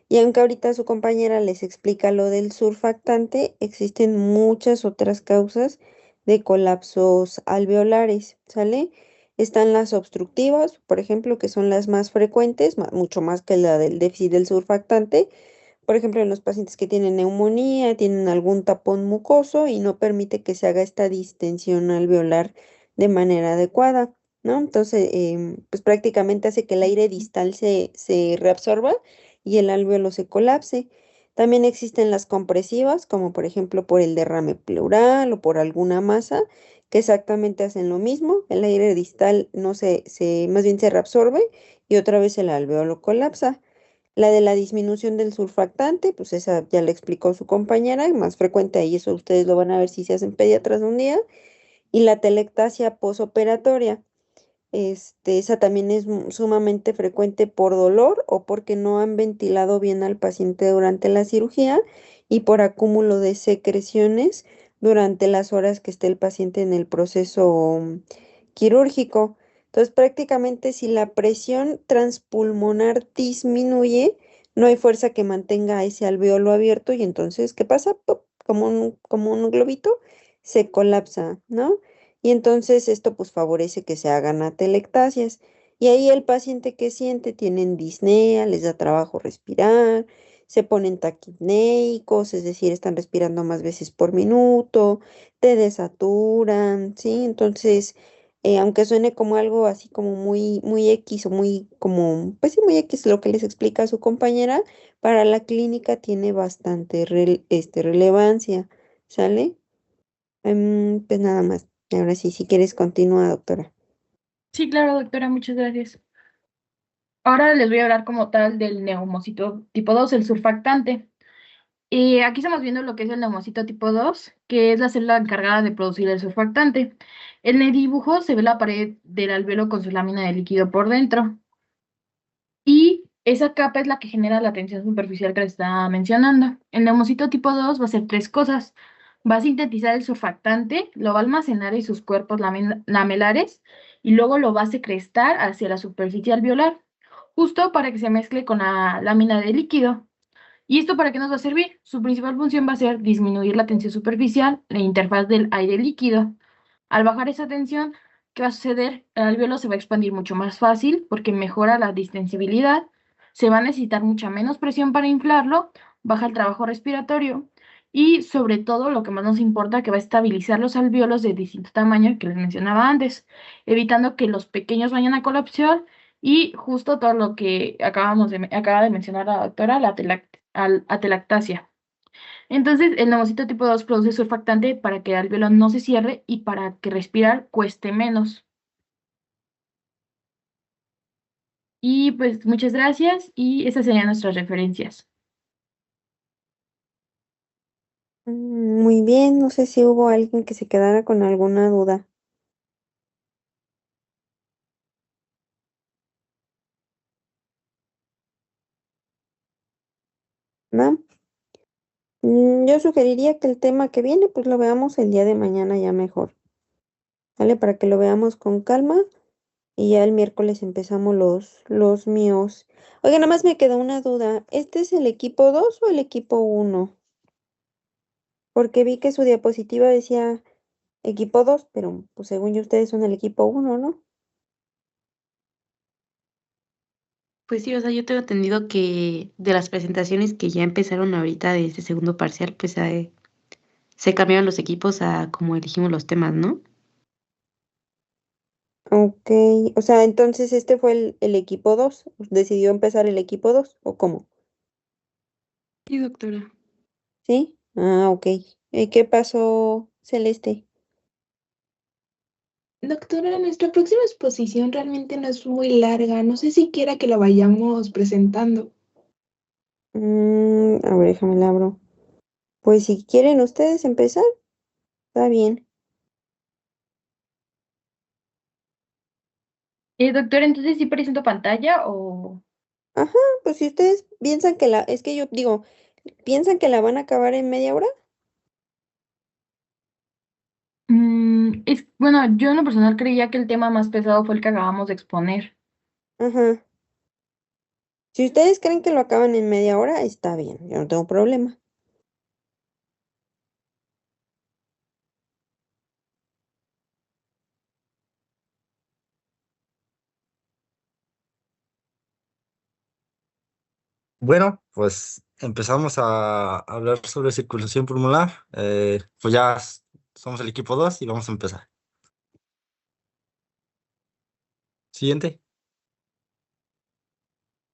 Y aunque ahorita su compañera les explica lo del surfactante, existen muchas otras causas de colapsos alveolares, ¿sale? Están las obstructivas, por ejemplo, que son las más frecuentes, mucho más que la del déficit del surfactante. Por ejemplo, en los pacientes que tienen neumonía, tienen algún tapón mucoso y no permite que se haga esta distensión alveolar de manera adecuada, ¿no? Entonces, pues prácticamente hace que el aire distal se reabsorba y el alvéolo se colapse. También existen las compresivas, como por ejemplo por el derrame pleural o por alguna masa, que exactamente hacen lo mismo. El aire distal no más bien se reabsorbe y otra vez el alvéolo colapsa. La de la disminución del surfactante, pues esa ya la explicó su compañera, y más frecuente ahí, eso ustedes lo van a ver si se hacen pediatras un día. Y la telectasia posoperatoria. Esa también es sumamente frecuente por dolor o porque no han ventilado bien al paciente durante la cirugía y por acúmulo de secreciones durante las horas que esté el paciente en el proceso quirúrgico. Entonces, prácticamente si la presión transpulmonar disminuye, no hay fuerza que mantenga ese alveolo abierto y entonces, ¿qué pasa? ¡Pop! Como un globito, se colapsa, ¿no? Y entonces esto pues favorece que se hagan atelectasias. Y ahí el paciente que siente tienen disnea, les da trabajo respirar, se ponen taquipnéicos, es decir, están respirando más veces por minuto, te desaturan, ¿sí? Entonces, aunque suene como algo así como muy X o muy como, pues sí, muy X lo que les explica su compañera, para la clínica tiene bastante relevancia, ¿sale? Pues nada más. Ahora sí, si quieres continúa, doctora. Sí, claro, doctora, muchas gracias. Ahora les voy a hablar como tal del neumocito tipo 2, el surfactante. Aquí estamos viendo lo que es el neumocito tipo 2, que es la célula encargada de producir el surfactante. En el dibujo se ve la pared del alvéolo con su lámina de líquido por dentro. Y esa capa es la que genera la tensión superficial que les estaba mencionando. El neumocito tipo 2 va a hacer tres cosas. Va a sintetizar el surfactante, lo va a almacenar en sus cuerpos lamelares y luego lo va a secretar hacia la superficie alveolar, justo para que se mezcle con la lámina de líquido. ¿Y esto para qué nos va a servir? Su principal función va a ser disminuir la tensión superficial, la interfaz del aire líquido. Al bajar esa tensión, ¿qué va a suceder? El alvéolo se va a expandir mucho más fácil porque mejora la distensibilidad, se va a necesitar mucha menos presión para inflarlo, baja el trabajo respiratorio y sobre todo lo que más nos importa, que va a estabilizar los alvéolos de distinto tamaño que les mencionaba antes, evitando que los pequeños vayan a colapsar y justo todo lo que acaba de mencionar la doctora, la atelactasia. Entonces, el neumocito tipo 2 produce surfactante para que el alvéolo no se cierre y para que respirar cueste menos. Y pues muchas gracias y esas serían nuestras referencias. Muy bien, no sé si hubo alguien que se quedara con alguna duda, ¿no? Yo sugeriría que el tema que viene, pues lo veamos el día de mañana ya mejor, ¿vale? Para que lo veamos con calma y ya el miércoles empezamos los míos. Oiga, nada más me quedó una duda. ¿Este es el equipo 2 o el equipo 1? Porque vi que su diapositiva decía equipo 2, pero pues según yo ustedes son el equipo 1, ¿no? Pues sí, o sea, yo tengo entendido que de las presentaciones que ya empezaron ahorita de este segundo parcial, pues se cambiaron los equipos a como elegimos los temas, ¿no? Ok, o sea, entonces este fue el equipo 2. ¿Decidió empezar el equipo 2 o cómo? Sí, doctora. ¿Sí? Ah, ok. ¿Qué pasó, Celeste? Doctora, nuestra próxima exposición realmente no es muy larga. No sé si quiera que la vayamos presentando. A ver, déjame la abro. Pues si quieren ustedes empezar, está bien. Doctora, entonces sí presento pantalla o... Ajá, pues si ustedes piensan es que yo digo, ¿piensan que la van a acabar en media hora? Bueno, yo en lo personal creía que el tema más pesado fue el que acabamos de exponer. Ajá. Si ustedes creen que lo acaban en media hora, está bien, yo no tengo problema. Bueno, pues empezamos a hablar sobre circulación pulmonar. Pues ya somos el equipo 2 y vamos a empezar. Siguiente.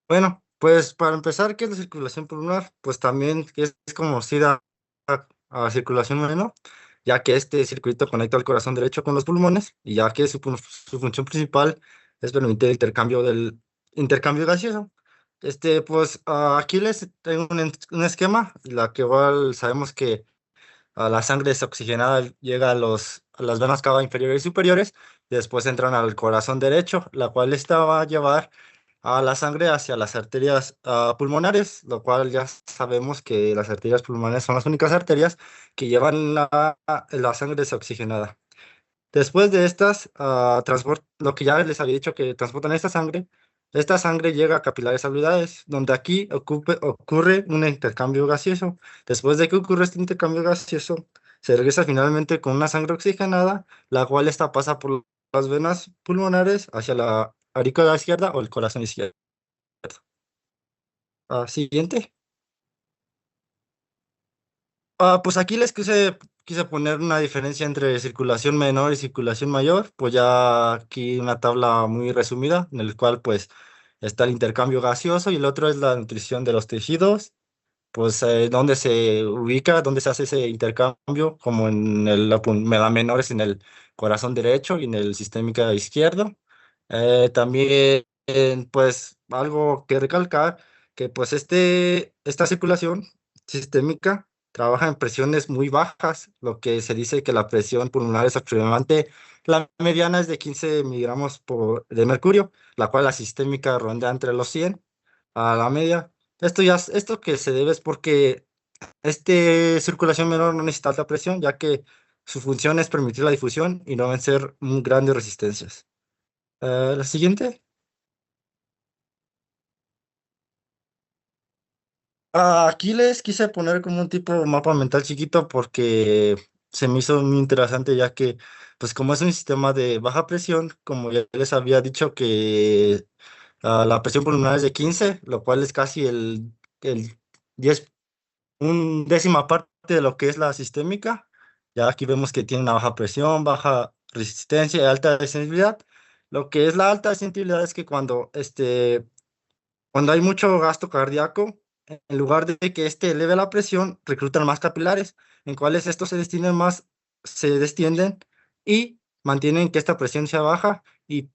Bueno, pues para empezar, ¿qué es la circulación pulmonar? Pues también es conocida a circulación menor, ya que este circuito conecta el corazón derecho con los pulmones y ya que su función principal es permitir el intercambio gaseoso. Pues aquí les tengo un esquema, la que igual sabemos que la sangre desoxigenada llega a las venas cava inferiores y superiores, y después entran al corazón derecho, la cual esta va a llevar a la sangre hacia las arterias pulmonares, lo cual ya sabemos que las arterias pulmonares son las únicas arterias que llevan la sangre desoxigenada. Después de estas, lo que ya les había dicho que transportan esta sangre llega a capilares saludales, donde aquí ocurre un intercambio gaseoso. Después de que ocurre este intercambio gaseoso, se regresa finalmente con una sangre oxigenada, la cual esta pasa por las venas pulmonares hacia la aurícula izquierda o el corazón izquierdo. Siguiente. Pues aquí quise poner una diferencia entre circulación menor y circulación mayor, pues ya aquí una tabla muy resumida, en el cual pues está el intercambio gaseoso y el otro es la nutrición de los tejidos, pues dónde se ubica, dónde se hace ese intercambio, como la menor es en el corazón derecho y en el sistémica izquierdo. También, pues algo que recalcar, que pues esta circulación sistémica trabaja en presiones muy bajas, lo que se dice que la presión pulmonar es aproximadamente, la mediana es de 15 miligramos de mercurio, la cual la sistémica ronda entre los 100 a la media. Esto que se debe es porque circulación menor no necesita alta presión, ya que su función es permitir la difusión y no vencer grandes resistencias. La siguiente. Aquí les quise poner como un tipo de mapa mental chiquito porque se me hizo muy interesante, ya que, pues como es un sistema de baja presión, como ya les había dicho que la presión pulmonar es de 15, lo cual es casi el 10 un décima parte de lo que es la sistémica. Ya aquí vemos que tiene una baja presión, baja resistencia y alta sensibilidad. Lo que es la alta sensibilidad es que cuando hay mucho gasto cardíaco, en lugar de que eleve la presión, reclutan más capilares, en cuales estos se destienden y mantienen que esta presión sea baja y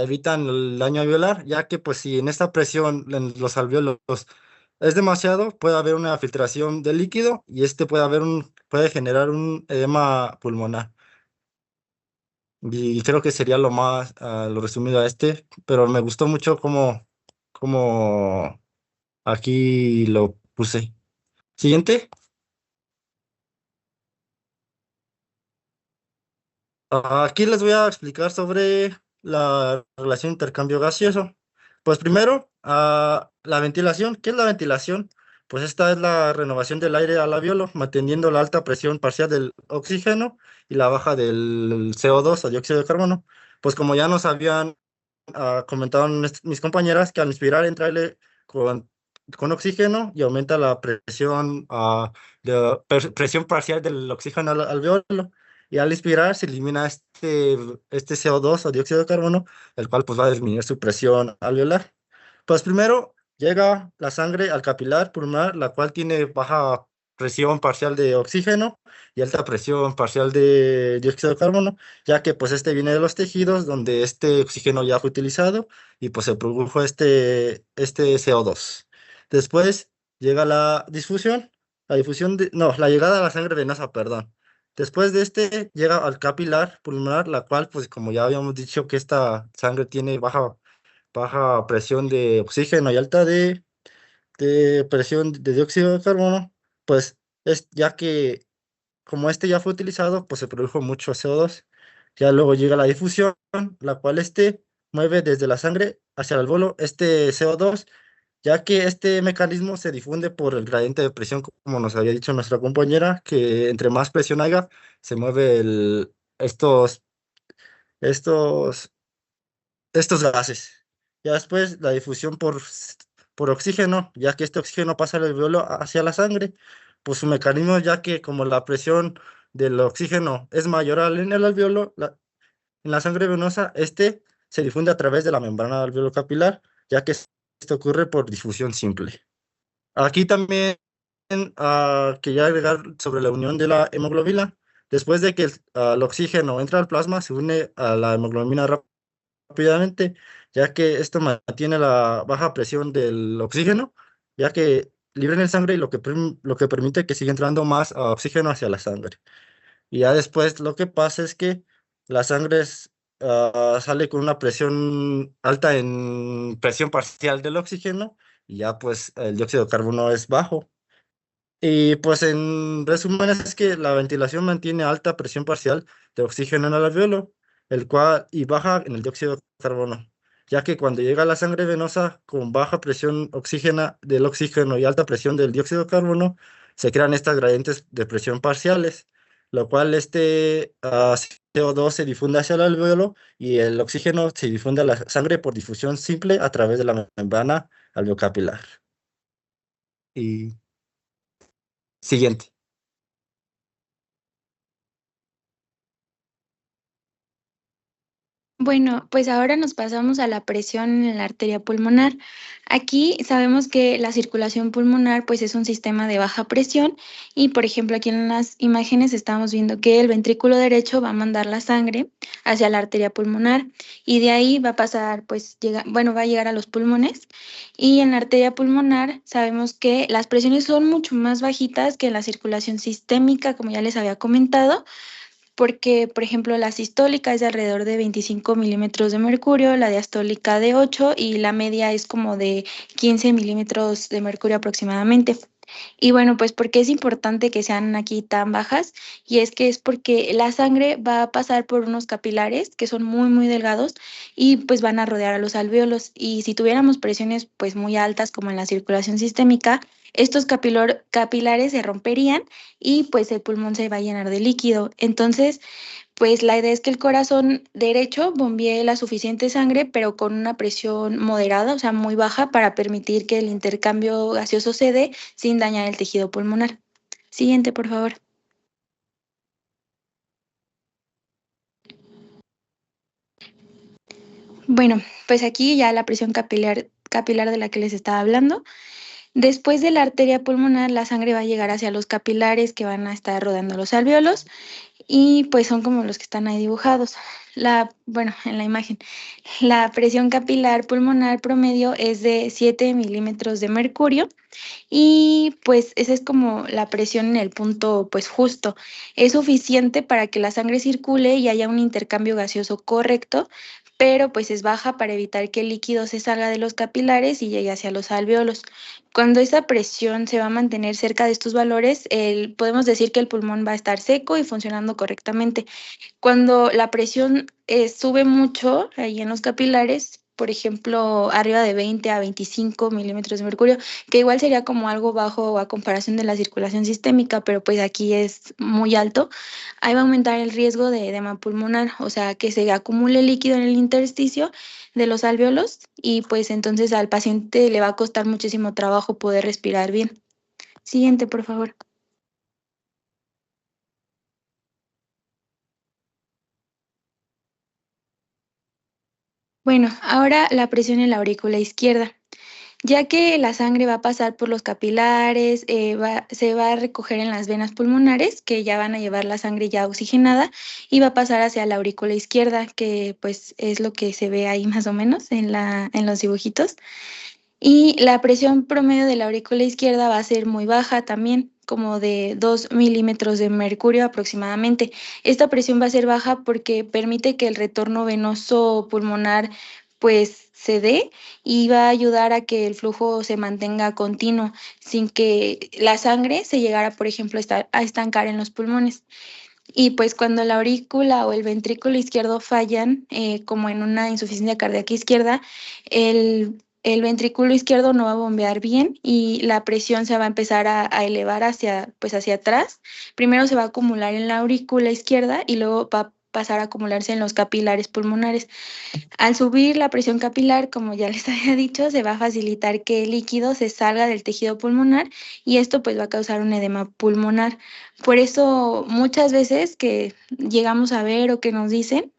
evitan el daño alveolar, ya que pues si en esta presión en los alveolos es demasiado, puede haber una filtración de líquido y puede generar un edema pulmonar. Y creo que sería lo resumido a pero me gustó mucho cómo aquí lo puse. Siguiente. Aquí les voy a explicar sobre la relación intercambio gaseoso. Pues primero, la ventilación. ¿Qué es la ventilación? pues esta es la renovación del aire al alveolo, manteniendo la alta presión parcial del oxígeno y la baja del CO2 o dióxido de carbono. Pues como ya nos habían comentado mis compañeras, que al inspirar entra aire con oxígeno y aumenta la presión, presión parcial del oxígeno al alveolo. Y al inspirar se elimina este CO2 o dióxido de carbono, el cual pues va a disminuir su presión alveolar. Pues primero llega la sangre al capilar pulmonar, la cual tiene baja presión parcial de oxígeno y alta presión parcial de dióxido de carbono, ya que pues este viene de los tejidos donde este oxígeno ya fue utilizado y pues se produjo este CO2. Después llega la llegada a la sangre venosa, perdón. Después de llega al capilar pulmonar, la cual pues como ya habíamos dicho que esta sangre tiene baja presión de oxígeno y alta de presión de dióxido de carbono, pues es ya que como este ya fue utilizado, pues se produjo mucho CO2. Ya luego llega la difusión, la cual mueve desde la sangre hacia el alveolo este CO2, ya que este mecanismo se difunde por el gradiente de presión, como nos había dicho nuestra compañera, que entre más presión haya, se mueve estos, estos gases. Ya después la difusión por oxígeno, ya que este oxígeno pasa del alveolo hacia la sangre, pues su mecanismo, ya que como la presión del oxígeno es mayor en el alveolo, en la sangre venosa, se difunde a través de la membrana alveolo-capilar, ya que esto ocurre por difusión simple. Aquí también quería agregar sobre la unión de la hemoglobina. Después de que el oxígeno entra al plasma, se une a la hemoglobina rápidamente, ya que esto mantiene la baja presión del oxígeno, ya que libera en el sangre y lo que permite que siga entrando más oxígeno hacia la sangre. Y ya después lo que pasa es que la sangre sale con una presión alta en presión parcial del oxígeno y ya pues el dióxido de carbono es bajo. Y pues en resumen es que la ventilación mantiene alta presión parcial de oxígeno en el alveolo, el cual y baja en el dióxido de carbono, ya que cuando llega la sangre venosa con baja presión del oxígeno y alta presión del dióxido de carbono, se crean estas gradientes de presión parciales, lo cual CO2 se difunde hacia el alveolo y el oxígeno se difunde a la sangre por difusión simple a través de la membrana alveocapilar. Y siguiente. Bueno, pues ahora nos pasamos a la presión en la arteria pulmonar. Aquí sabemos que la circulación pulmonar pues es un sistema de baja presión y por ejemplo aquí en las imágenes estamos viendo que el ventrículo derecho va a mandar la sangre hacia la arteria pulmonar y de ahí va a pasar va a llegar a los pulmones y en la arteria pulmonar sabemos que las presiones son mucho más bajitas que en la circulación sistémica, como ya les había comentado, porque, por ejemplo, la sistólica es de alrededor de 25 milímetros de mercurio, la diastólica de 8 y la media es como de 15 milímetros de mercurio aproximadamente. Y bueno, pues porque es importante que sean aquí tan bajas y es porque la sangre va a pasar por unos capilares que son muy, muy delgados y pues van a rodear a los alvéolos y si tuviéramos presiones pues muy altas como en la circulación sistémica, estos capilares se romperían y pues el pulmón se va a llenar de líquido. Entonces, pues la idea es que el corazón derecho bombee la suficiente sangre, pero con una presión moderada, o sea, muy baja, para permitir que el intercambio gaseoso se dé sin dañar el tejido pulmonar. Siguiente, por favor. Bueno, pues aquí ya la presión capilar de la que les estaba hablando. Después de la arteria pulmonar, la sangre va a llegar hacia los capilares que van a estar rodeando los alvéolos y pues son como los que están ahí dibujados. Bueno, en la imagen, la presión capilar pulmonar promedio es de 7 milímetros de mercurio y pues esa es como la presión en el punto pues justo. Es suficiente para que la sangre circule y haya un intercambio gaseoso correcto, pero pues es baja para evitar que el líquido se salga de los capilares y llegue hacia los alvéolos. Cuando esa presión se va a mantener cerca de estos valores, podemos decir que el pulmón va a estar seco y funcionando correctamente. Cuando la presión sube mucho ahí en los capilares, por ejemplo, arriba de 20 a 25 milímetros de mercurio, que igual sería como algo bajo a comparación de la circulación sistémica, pero pues aquí es muy alto, ahí va a aumentar el riesgo de edema pulmonar, o sea, que se acumule líquido en el intersticio de los alvéolos y pues entonces al paciente le va a costar muchísimo trabajo poder respirar bien. Siguiente, por favor. Bueno, ahora la presión en la aurícula izquierda. Ya que la sangre va a pasar por los capilares, se va a recoger en las venas pulmonares, que ya van a llevar la sangre ya oxigenada, y va a pasar hacia la aurícula izquierda, que pues es lo que se ve ahí más o menos en los dibujitos. Y la presión promedio de la aurícula izquierda va a ser muy baja también, como de 2 milímetros de mercurio aproximadamente. Esta presión va a ser baja porque permite que el retorno venoso pulmonar pues se dé y va a ayudar a que el flujo se mantenga continuo sin que la sangre se llegara, por ejemplo, a estancar en los pulmones. Y pues cuando la aurícula o el ventrículo izquierdo fallan, como en una insuficiencia cardíaca izquierda, el ventrículo izquierdo no va a bombear bien y la presión se va a empezar a elevar pues hacia atrás. Primero se va a acumular en la aurícula izquierda y luego va a pasar a acumularse en los capilares pulmonares. Al subir la presión capilar, como ya les había dicho, se va a facilitar que el líquido se salga del tejido pulmonar y esto pues va a causar un edema pulmonar. Por eso muchas veces que llegamos a ver o que nos dicen,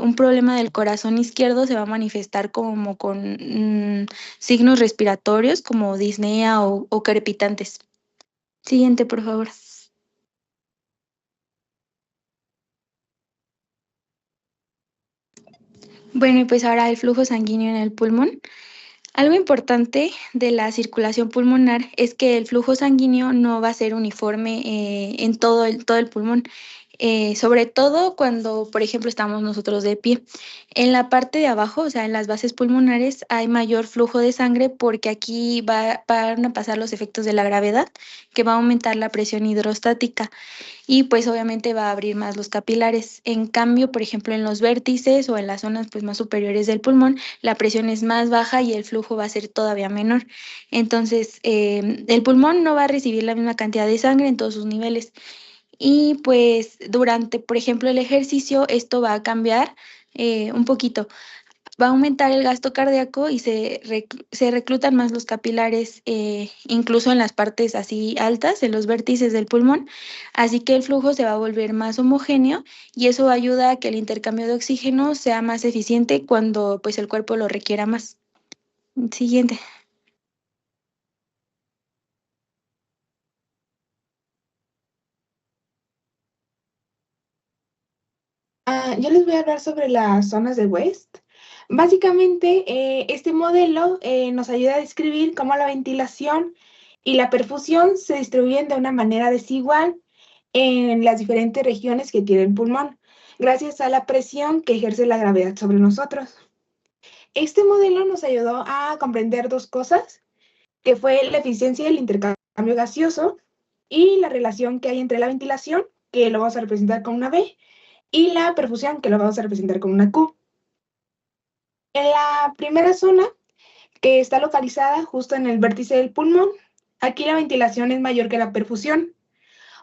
un problema del corazón izquierdo se va a manifestar como con signos respiratorios como disnea o crepitantes. Siguiente, por favor. Bueno, y pues ahora el flujo sanguíneo en el pulmón. Algo importante de la circulación pulmonar es que el flujo sanguíneo no va a ser uniforme en todo el pulmón, sobre todo cuando, por ejemplo, estamos nosotros de pie. En la parte de abajo, o sea, en las bases pulmonares, hay mayor flujo de sangre porque aquí van a pasar los efectos de la gravedad, que va a aumentar la presión hidrostática y pues obviamente va a abrir más los capilares. En cambio, por ejemplo, en los vértices o en las zonas pues más superiores del pulmón, la presión es más baja y el flujo va a ser todavía menor. Entonces, el pulmón no va a recibir la misma cantidad de sangre en todos sus niveles. Y pues durante, por ejemplo, el ejercicio, esto va a cambiar un poquito. Va a aumentar el gasto cardíaco y se reclutan más los capilares, incluso en las partes así altas, en los vértices del pulmón, así que el flujo se va a volver más homogéneo y eso ayuda a que el intercambio de oxígeno sea más eficiente cuando pues el cuerpo lo requiera más. Siguiente. Yo les voy a hablar sobre las zonas de West. Básicamente, este modelo nos ayuda a describir cómo la ventilación y la perfusión se distribuyen de una manera desigual en las diferentes regiones que tiene el pulmón, gracias a la presión que ejerce la gravedad sobre nosotros. Este modelo nos ayudó a comprender dos cosas, que fue la eficiencia del intercambio gaseoso y la relación que hay entre la ventilación, que lo vamos a representar con una V, y la perfusión, que lo vamos a representar con una Q. En la primera zona, que está localizada justo en el vértice del pulmón, aquí la ventilación es mayor que la perfusión.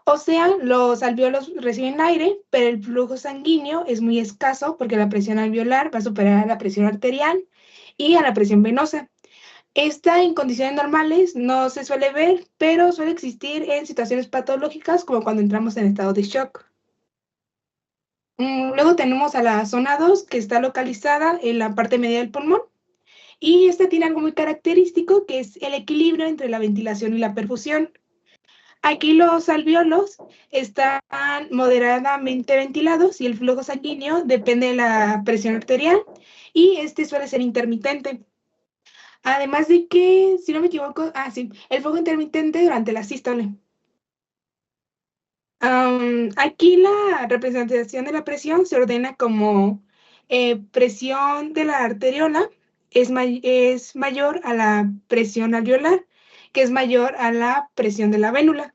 O sea, los alvéolos reciben aire, pero el flujo sanguíneo es muy escaso porque la presión alveolar va a superar a la presión arterial y a la presión venosa. Esta en condiciones normales no se suele ver, pero suele existir en situaciones patológicas como cuando entramos en estado de shock. Luego tenemos a la zona 2, que está localizada en la parte media del pulmón. Y esta tiene algo muy característico, que es el equilibrio entre la ventilación y la perfusión. Aquí los alvéolos están moderadamente ventilados y el flujo sanguíneo depende de la presión arterial y este suele ser intermitente. Además de que, si no me equivoco, sí, el flujo intermitente durante la sístole. Aquí la representación de la presión se ordena como presión de la arteriola es mayor a la presión alveolar, que es mayor a la presión de la vénula,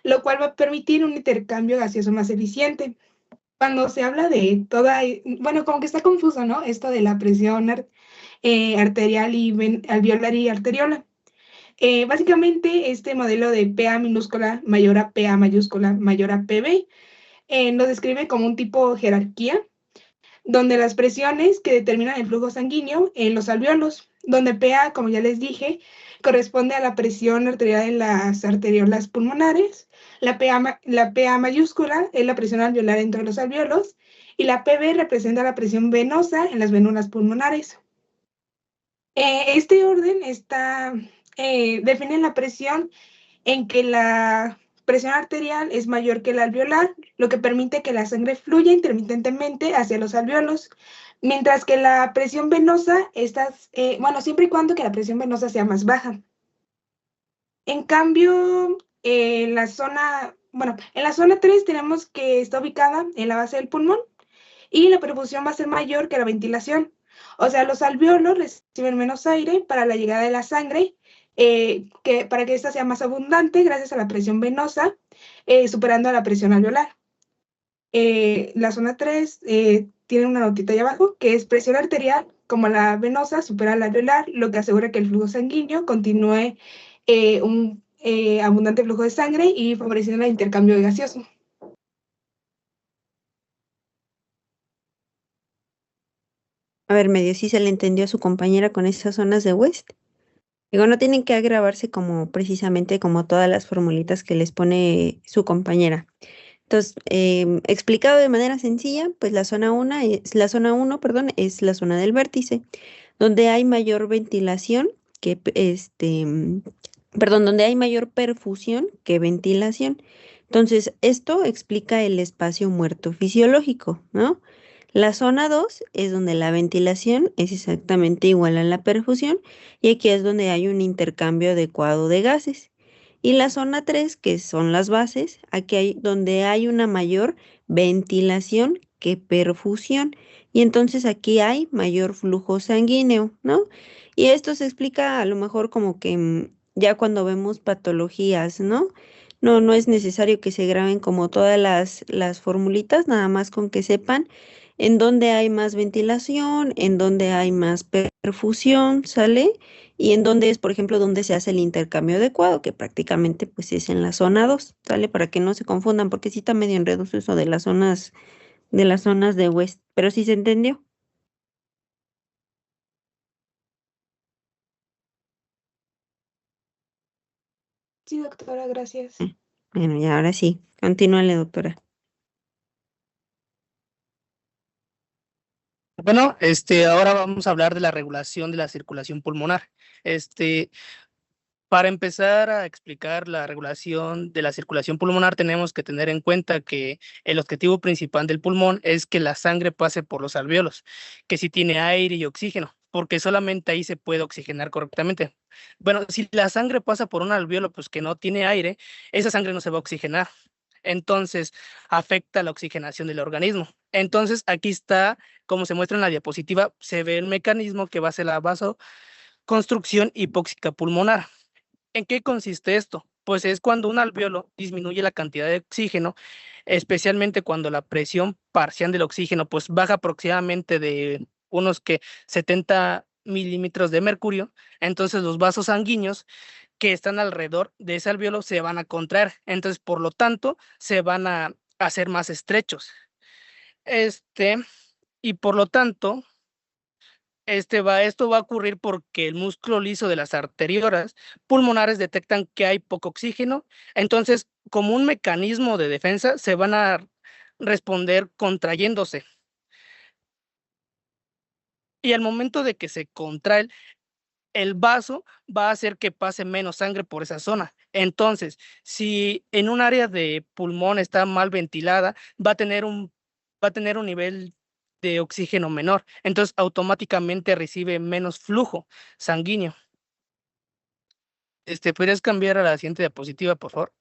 lo cual va a permitir un intercambio gaseoso más eficiente. cuando se habla de toda, bueno, como que está confuso, ¿no? Esto de la presión arterial y alveolar y arteriola. Básicamente, este modelo de PA minúscula mayor a PA mayúscula mayor a PB nos describe como un tipo jerarquía, donde las presiones que determinan el flujo sanguíneo en los alveolos, donde PA, como ya les dije, corresponde a la presión arterial en las arteriolas pulmonares, la PA mayúscula es la presión alveolar entre los alveolos, y la PB representa la presión venosa en las vénulas pulmonares. Este orden define la presión en que la presión arterial es mayor que la alveolar, lo que permite que la sangre fluya intermitentemente hacia los alveolos, mientras que la presión venosa, siempre y cuando que la presión venosa sea más baja. En cambio, en la zona 3 tenemos que está ubicada en la base del pulmón y la perfusión va a ser mayor que la ventilación. O sea, los alveolos reciben menos aire para la llegada de la sangre, para que ésta sea más abundante gracias a la presión venosa, superando a la presión alveolar. La zona 3 tiene una notita ahí abajo, que es presión arterial, como la venosa supera la alveolar, lo que asegura que el flujo sanguíneo continúe un abundante flujo de sangre y favoreciendo el intercambio gaseoso. A ver, medio sí se le entendió a su compañera con esas zonas de West. Digo, no tienen que agravarse como precisamente como todas las formulitas que les pone su compañera. Entonces, explicado de manera sencilla, pues la zona 1 es la zona del vértice, donde hay mayor ventilación donde hay mayor perfusión que ventilación. Entonces, esto explica el espacio muerto fisiológico, ¿no? La zona 2 es donde la ventilación es exactamente igual a la perfusión y aquí es donde hay un intercambio adecuado de gases. Y la zona 3, que son las bases, aquí hay donde hay una mayor ventilación que perfusión. Y entonces aquí hay mayor flujo sanguíneo, ¿no? Y esto se explica a lo mejor como que ya cuando vemos patologías, ¿no? No es necesario que se graben como todas las formulitas, nada más con que sepan en dónde hay más ventilación, en dónde hay más perfusión, ¿sale? Y en dónde es, por ejemplo, donde se hace el intercambio adecuado, que prácticamente pues es en la zona 2, ¿sale? Para que no se confundan, porque sí está medio enredoso eso de las zonas de West, pero sí se entendió. Sí, doctora, gracias. Bueno, y ahora sí, continúale, doctora. Bueno, ahora vamos a hablar de la regulación de la circulación pulmonar. Para empezar a explicar la regulación de la circulación pulmonar, tenemos que tener en cuenta que el objetivo principal del pulmón es que la sangre pase por los alvéolos, que sí tiene aire y oxígeno, porque solamente ahí se puede oxigenar correctamente. Bueno, si la sangre pasa por un alvéolo pues que no tiene aire, esa sangre no se va a oxigenar. Entonces, afecta la oxigenación del organismo. Entonces, aquí está, como se muestra en la diapositiva, se ve el mecanismo que va a ser la vasoconstricción hipóxica pulmonar. ¿En qué consiste esto? Pues es cuando un alvéolo disminuye la cantidad de oxígeno, especialmente cuando la presión parcial del oxígeno pues baja aproximadamente de unos 70 milímetros de mercurio. Entonces los vasos sanguíneos que están alrededor de ese alvéolo se van a contraer, entonces por lo tanto se van a hacer más estrechos. Y por lo tanto, esto va a ocurrir porque el músculo liso de las arteriolas pulmonares detectan que hay poco oxígeno, entonces como un mecanismo de defensa se van a responder contrayéndose. Y al momento de que se contrae el vaso va a hacer que pase menos sangre por esa zona. Entonces, si en un área de pulmón está mal ventilada, va a tener un nivel de oxígeno menor. Entonces, automáticamente recibe menos flujo sanguíneo. ¿Podrías cambiar a la siguiente diapositiva, por favor?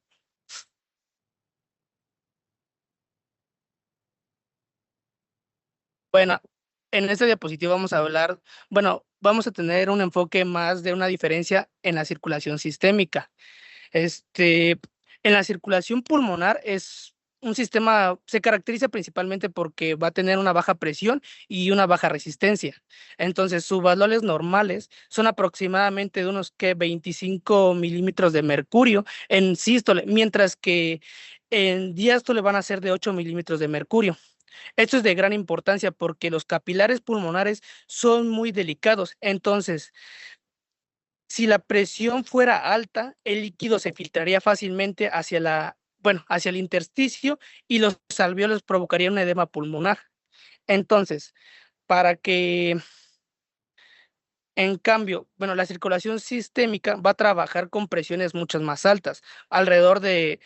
Bueno, en esta diapositiva vamos a tener un enfoque más de una diferencia en la circulación sistémica. En la circulación pulmonar es un sistema se caracteriza principalmente porque va a tener una baja presión y una baja resistencia. Entonces, sus valores normales son aproximadamente de unos 25 milímetros de mercurio en sístole, mientras que en diástole van a ser de 8 milímetros de mercurio. Esto es de gran importancia porque los capilares pulmonares son muy delicados. Entonces, si la presión fuera alta, el líquido se filtraría fácilmente hacia el intersticio y los alvéolos provocarían un edema pulmonar. Entonces, para que, en cambio, la circulación sistémica va a trabajar con presiones muchas más altas, alrededor de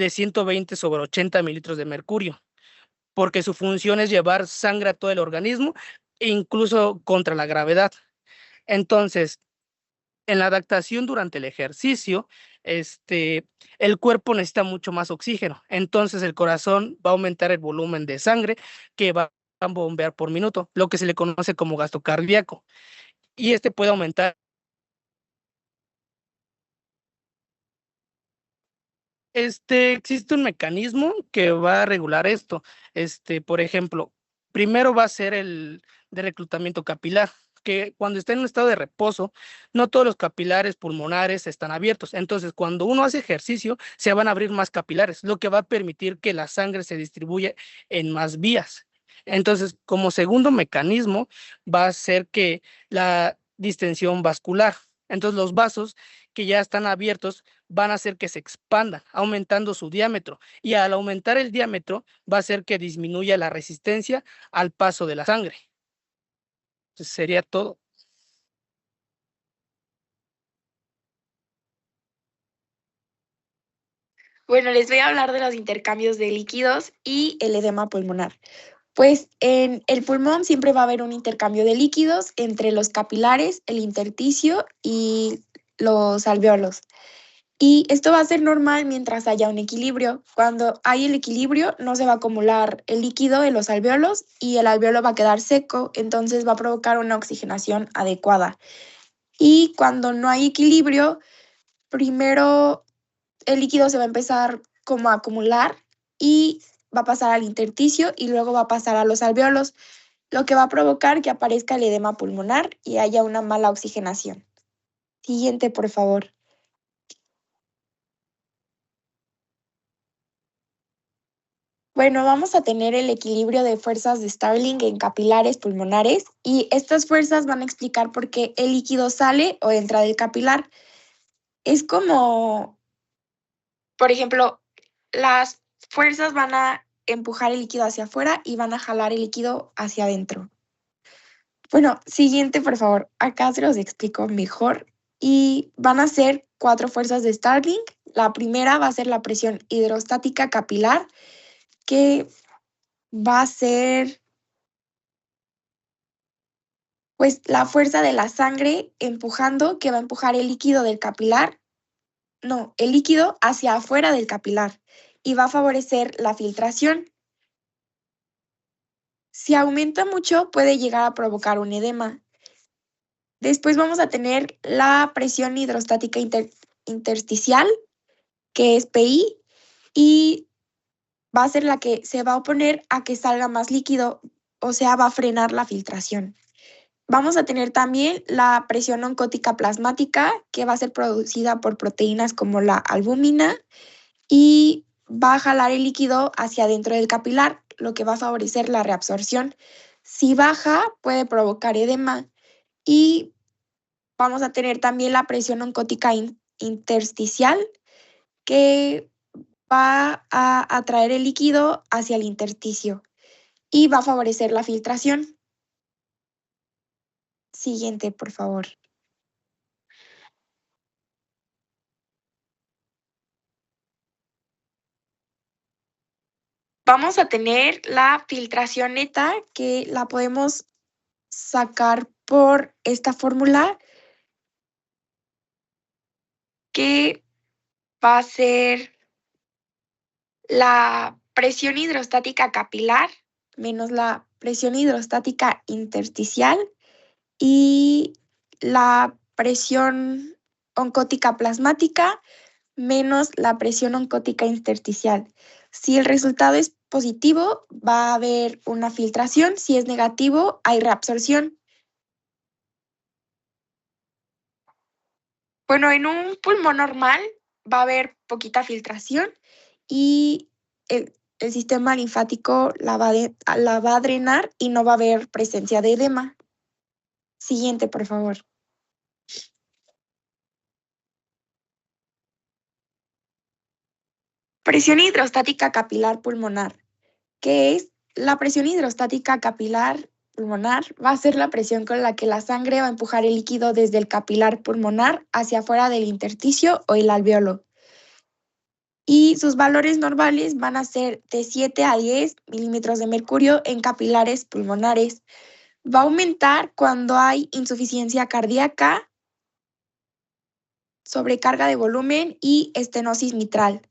120 sobre 80 mililitros de mercurio, porque su función es llevar sangre a todo el organismo e incluso contra la gravedad. Entonces, en la adaptación durante el ejercicio, el cuerpo necesita mucho más oxígeno. Entonces, el corazón va a aumentar el volumen de sangre que va a bombear por minuto, lo que se le conoce como gasto cardíaco. Y puede aumentar. Existe un mecanismo que va a regular esto. Por ejemplo, primero va a ser el de reclutamiento capilar, que cuando está en un estado de reposo, no todos los capilares pulmonares están abiertos. Entonces, cuando uno hace ejercicio, se van a abrir más capilares, lo que va a permitir que la sangre se distribuya en más vías. Entonces, como segundo mecanismo, va a ser que la distensión vascular. Entonces, los vasos que ya están abiertos van a hacer que se expandan, aumentando su diámetro. Y al aumentar el diámetro, va a hacer que disminuya la resistencia al paso de la sangre. Entonces, sería todo. Bueno, les voy a hablar de los intercambios de líquidos y el edema pulmonar. Pues en el pulmón siempre va a haber un intercambio de líquidos entre los capilares, el intersticio y los alvéolos. Y esto va a ser normal mientras haya un equilibrio. Cuando hay el equilibrio, no se va a acumular el líquido en los alvéolos y el alvéolo va a quedar seco, entonces va a provocar una oxigenación adecuada. Y cuando no hay equilibrio, primero el líquido se va a empezar como a acumular y va a pasar al intersticio y luego va a pasar a los alvéolos, lo que va a provocar que aparezca el edema pulmonar y haya una mala oxigenación. Siguiente, por favor. Bueno, vamos a tener el equilibrio de fuerzas de Starling en capilares pulmonares y estas fuerzas van a explicar por qué el líquido sale o entra del capilar. Es como, por ejemplo, las fuerzas van a empujar el líquido hacia afuera y van a jalar el líquido hacia adentro. Bueno, siguiente, por favor. Acá se los explico mejor. Y van a ser 4 fuerzas de Starling. La primera va a ser la presión hidrostática capilar, que va a ser pues la fuerza de la sangre empujando, que va a empujar el líquido del capilar, no, el líquido hacia afuera del capilar y va a favorecer la filtración. Si aumenta mucho, puede llegar a provocar un edema. Después vamos a tener la presión hidrostática intersticial, que es PI, y va a ser la que se va a oponer a que salga más líquido, o sea, va a frenar la filtración. Vamos a tener también la presión oncótica plasmática, que va a ser producida por proteínas como la albúmina y va a jalar el líquido hacia adentro del capilar, lo que va a favorecer la reabsorción. Si baja, puede provocar edema. Y vamos a tener también la presión oncótica intersticial, que va a atraer el líquido hacia el intersticio y va a favorecer la filtración. Siguiente, por favor. Vamos a tener la filtración neta, que la podemos sacar por esta fórmula, que va a ser la presión hidrostática capilar menos la presión hidrostática intersticial y la presión oncótica plasmática menos la presión oncótica intersticial. Si el resultado es positivo, va a haber una filtración. Si es negativo, hay reabsorción. Bueno, en un pulmón normal va a haber poquita filtración y el sistema linfático la va a drenar y no va a haber presencia de edema. Siguiente, por favor. Presión hidrostática capilar pulmonar. ¿Qué es? La presión hidrostática capilar pulmonar va a ser la presión con la que la sangre va a empujar el líquido desde el capilar pulmonar hacia afuera del intersticio o el alveolo. Y sus valores normales van a ser de 7 a 10 milímetros de mercurio en capilares pulmonares. Va a aumentar cuando hay insuficiencia cardíaca, sobrecarga de volumen y estenosis mitral.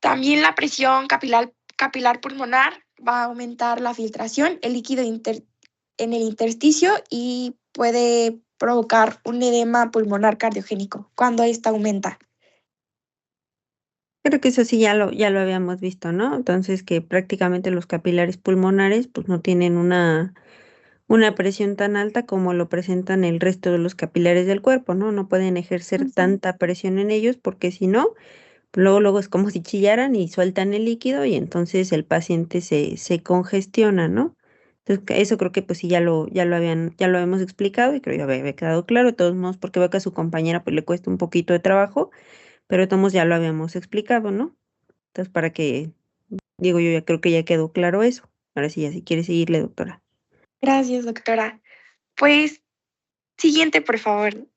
También la presión capilar pulmonar va a aumentar la filtración, el líquido en el intersticio y puede provocar un edema pulmonar cardiogénico cuando esta aumenta. Creo que eso sí ya lo habíamos visto, ¿no? Entonces que prácticamente los capilares pulmonares pues no tienen una presión tan alta como lo presentan el resto de los capilares del cuerpo, ¿no? No pueden ejercer tanta presión en ellos porque si no, luego es como si chillaran y sueltan el líquido y entonces el paciente se congestiona, ¿no? Entonces eso creo que pues sí ya lo habíamos explicado y creo que ya había quedado claro, de todos modos, porque veo que a su compañera pues le cuesta un poquito de trabajo, pero de todos modos ya lo habíamos explicado, ¿no? Entonces para que, digo yo ya creo que ya quedó claro eso. Ahora sí, ya si quiere seguirle, doctora. Gracias, doctora. Pues, siguiente, por favor.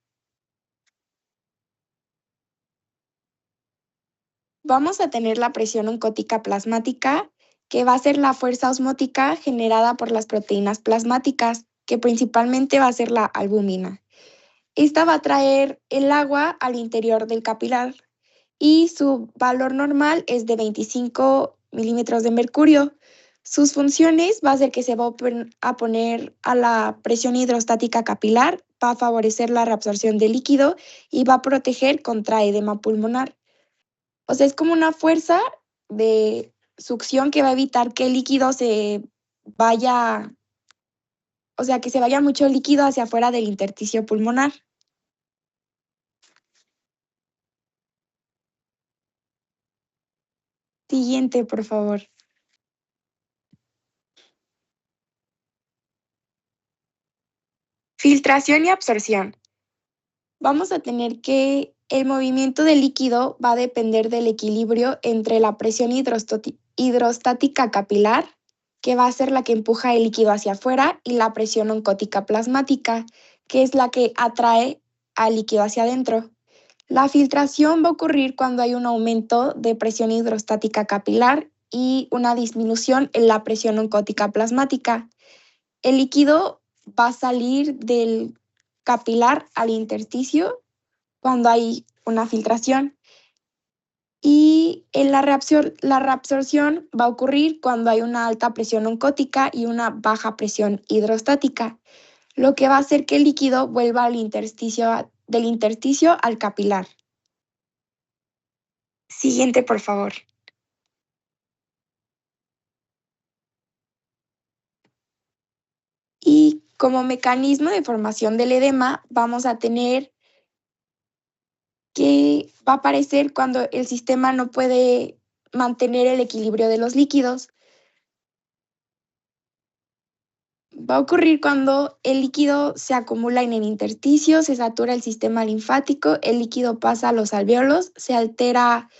Vamos a tener la presión oncótica plasmática, que va a ser la fuerza osmótica generada por las proteínas plasmáticas, que principalmente va a ser la albúmina. Esta va a traer el agua al interior del capilar y su valor normal es de 25 milímetros de mercurio. Sus funciones va a ser que se va a poner a la presión hidrostática capilar, va a favorecer la reabsorción de líquido y va a proteger contra edema pulmonar. O sea, es como una fuerza de succión que va a evitar que el líquido se vaya, o sea, que se vaya mucho líquido hacia afuera del intersticio pulmonar. Siguiente, por favor. Filtración y absorción. Vamos a tener que el movimiento del líquido va a depender del equilibrio entre la presión hidrostática capilar, que va a ser la que empuja el líquido hacia afuera, y la presión oncótica plasmática, que es la que atrae al líquido hacia adentro. La filtración va a ocurrir cuando hay un aumento de presión hidrostática capilar y una disminución en la presión oncótica plasmática. El líquido va a salir del capilar al intersticio cuando hay una filtración. Y en la reabsorción va a ocurrir cuando hay una alta presión oncótica y una baja presión hidrostática, lo que va a hacer que el líquido vuelva del intersticio al capilar. Siguiente, por favor. Y como mecanismo de formación del edema, vamos a tener que va a aparecer cuando el sistema no puede mantener el equilibrio de los líquidos. Va a ocurrir cuando el líquido se acumula en el intersticio, se satura el sistema linfático, el líquido pasa a los alvéolos, se altera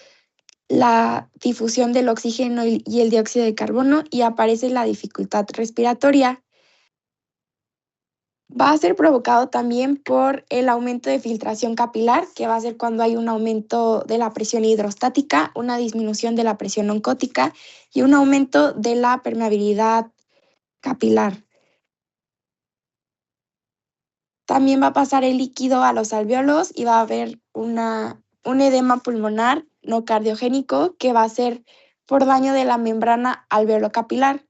la difusión del oxígeno y el dióxido de carbono y aparece la dificultad respiratoria. Va a ser provocado también por el aumento de filtración capilar, que va a ser cuando hay un aumento de la presión hidrostática, una disminución de la presión oncótica y un aumento de la permeabilidad capilar. También va a pasar el líquido a los alvéolos y va a haber un edema pulmonar no cardiogénico que va a ser por daño de la membrana alveolocapilar.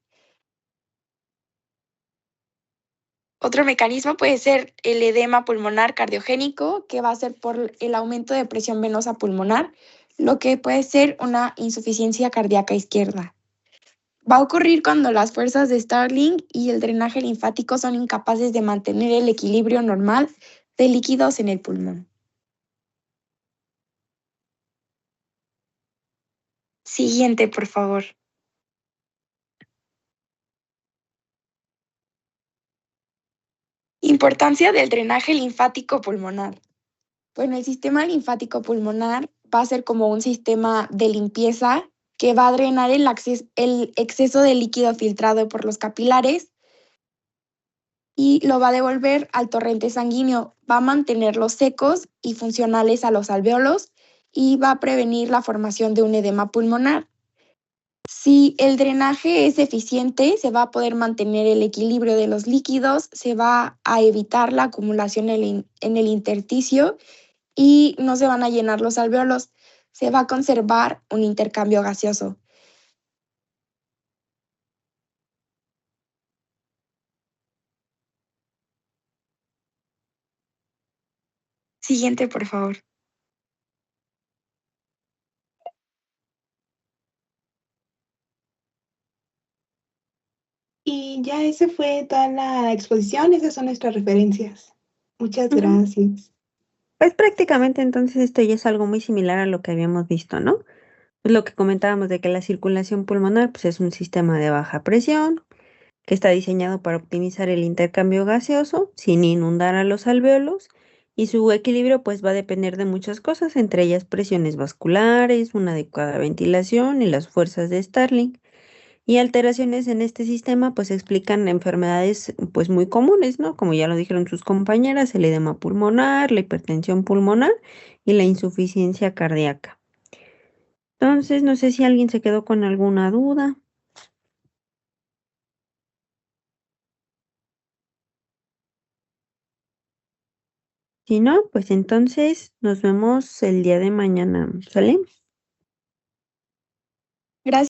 Otro mecanismo puede ser el edema pulmonar cardiogénico, que va a ser por el aumento de presión venosa pulmonar, lo que puede ser una insuficiencia cardíaca izquierda. Va a ocurrir cuando las fuerzas de Starling y el drenaje linfático son incapaces de mantener el equilibrio normal de líquidos en el pulmón. Siguiente, por favor. Importancia del drenaje linfático pulmonar. Bueno, el sistema linfático pulmonar va a ser como un sistema de limpieza que va a drenar el exceso de líquido filtrado por los capilares y lo va a devolver al torrente sanguíneo. Va a mantenerlos secos y funcionales a los alvéolos y va a prevenir la formación de un edema pulmonar. Si el drenaje es eficiente, se va a poder mantener el equilibrio de los líquidos, se va a evitar la acumulación en el intersticio y no se van a llenar los alvéolos. Se va a conservar un intercambio gaseoso. Siguiente, por favor. Y ya esa fue toda la exposición, esas son nuestras referencias. Muchas Ujú. gracias. Pues prácticamente entonces esto ya es algo muy similar a lo que habíamos visto, ¿no? Pues lo que comentábamos de que la circulación pulmonar pues es un sistema de baja presión que está diseñado para optimizar el intercambio gaseoso sin inundar a los alvéolos y su equilibrio pues va a depender de muchas cosas, entre ellas presiones vasculares, una adecuada ventilación y las fuerzas de Starling. Y alteraciones en este sistema pues explican enfermedades pues muy comunes, ¿no? Como ya lo dijeron sus compañeras, el edema pulmonar, la hipertensión pulmonar y la insuficiencia cardíaca. Entonces, no sé si alguien se quedó con alguna duda. Si no, pues entonces nos vemos el día de mañana, ¿sale? Gracias.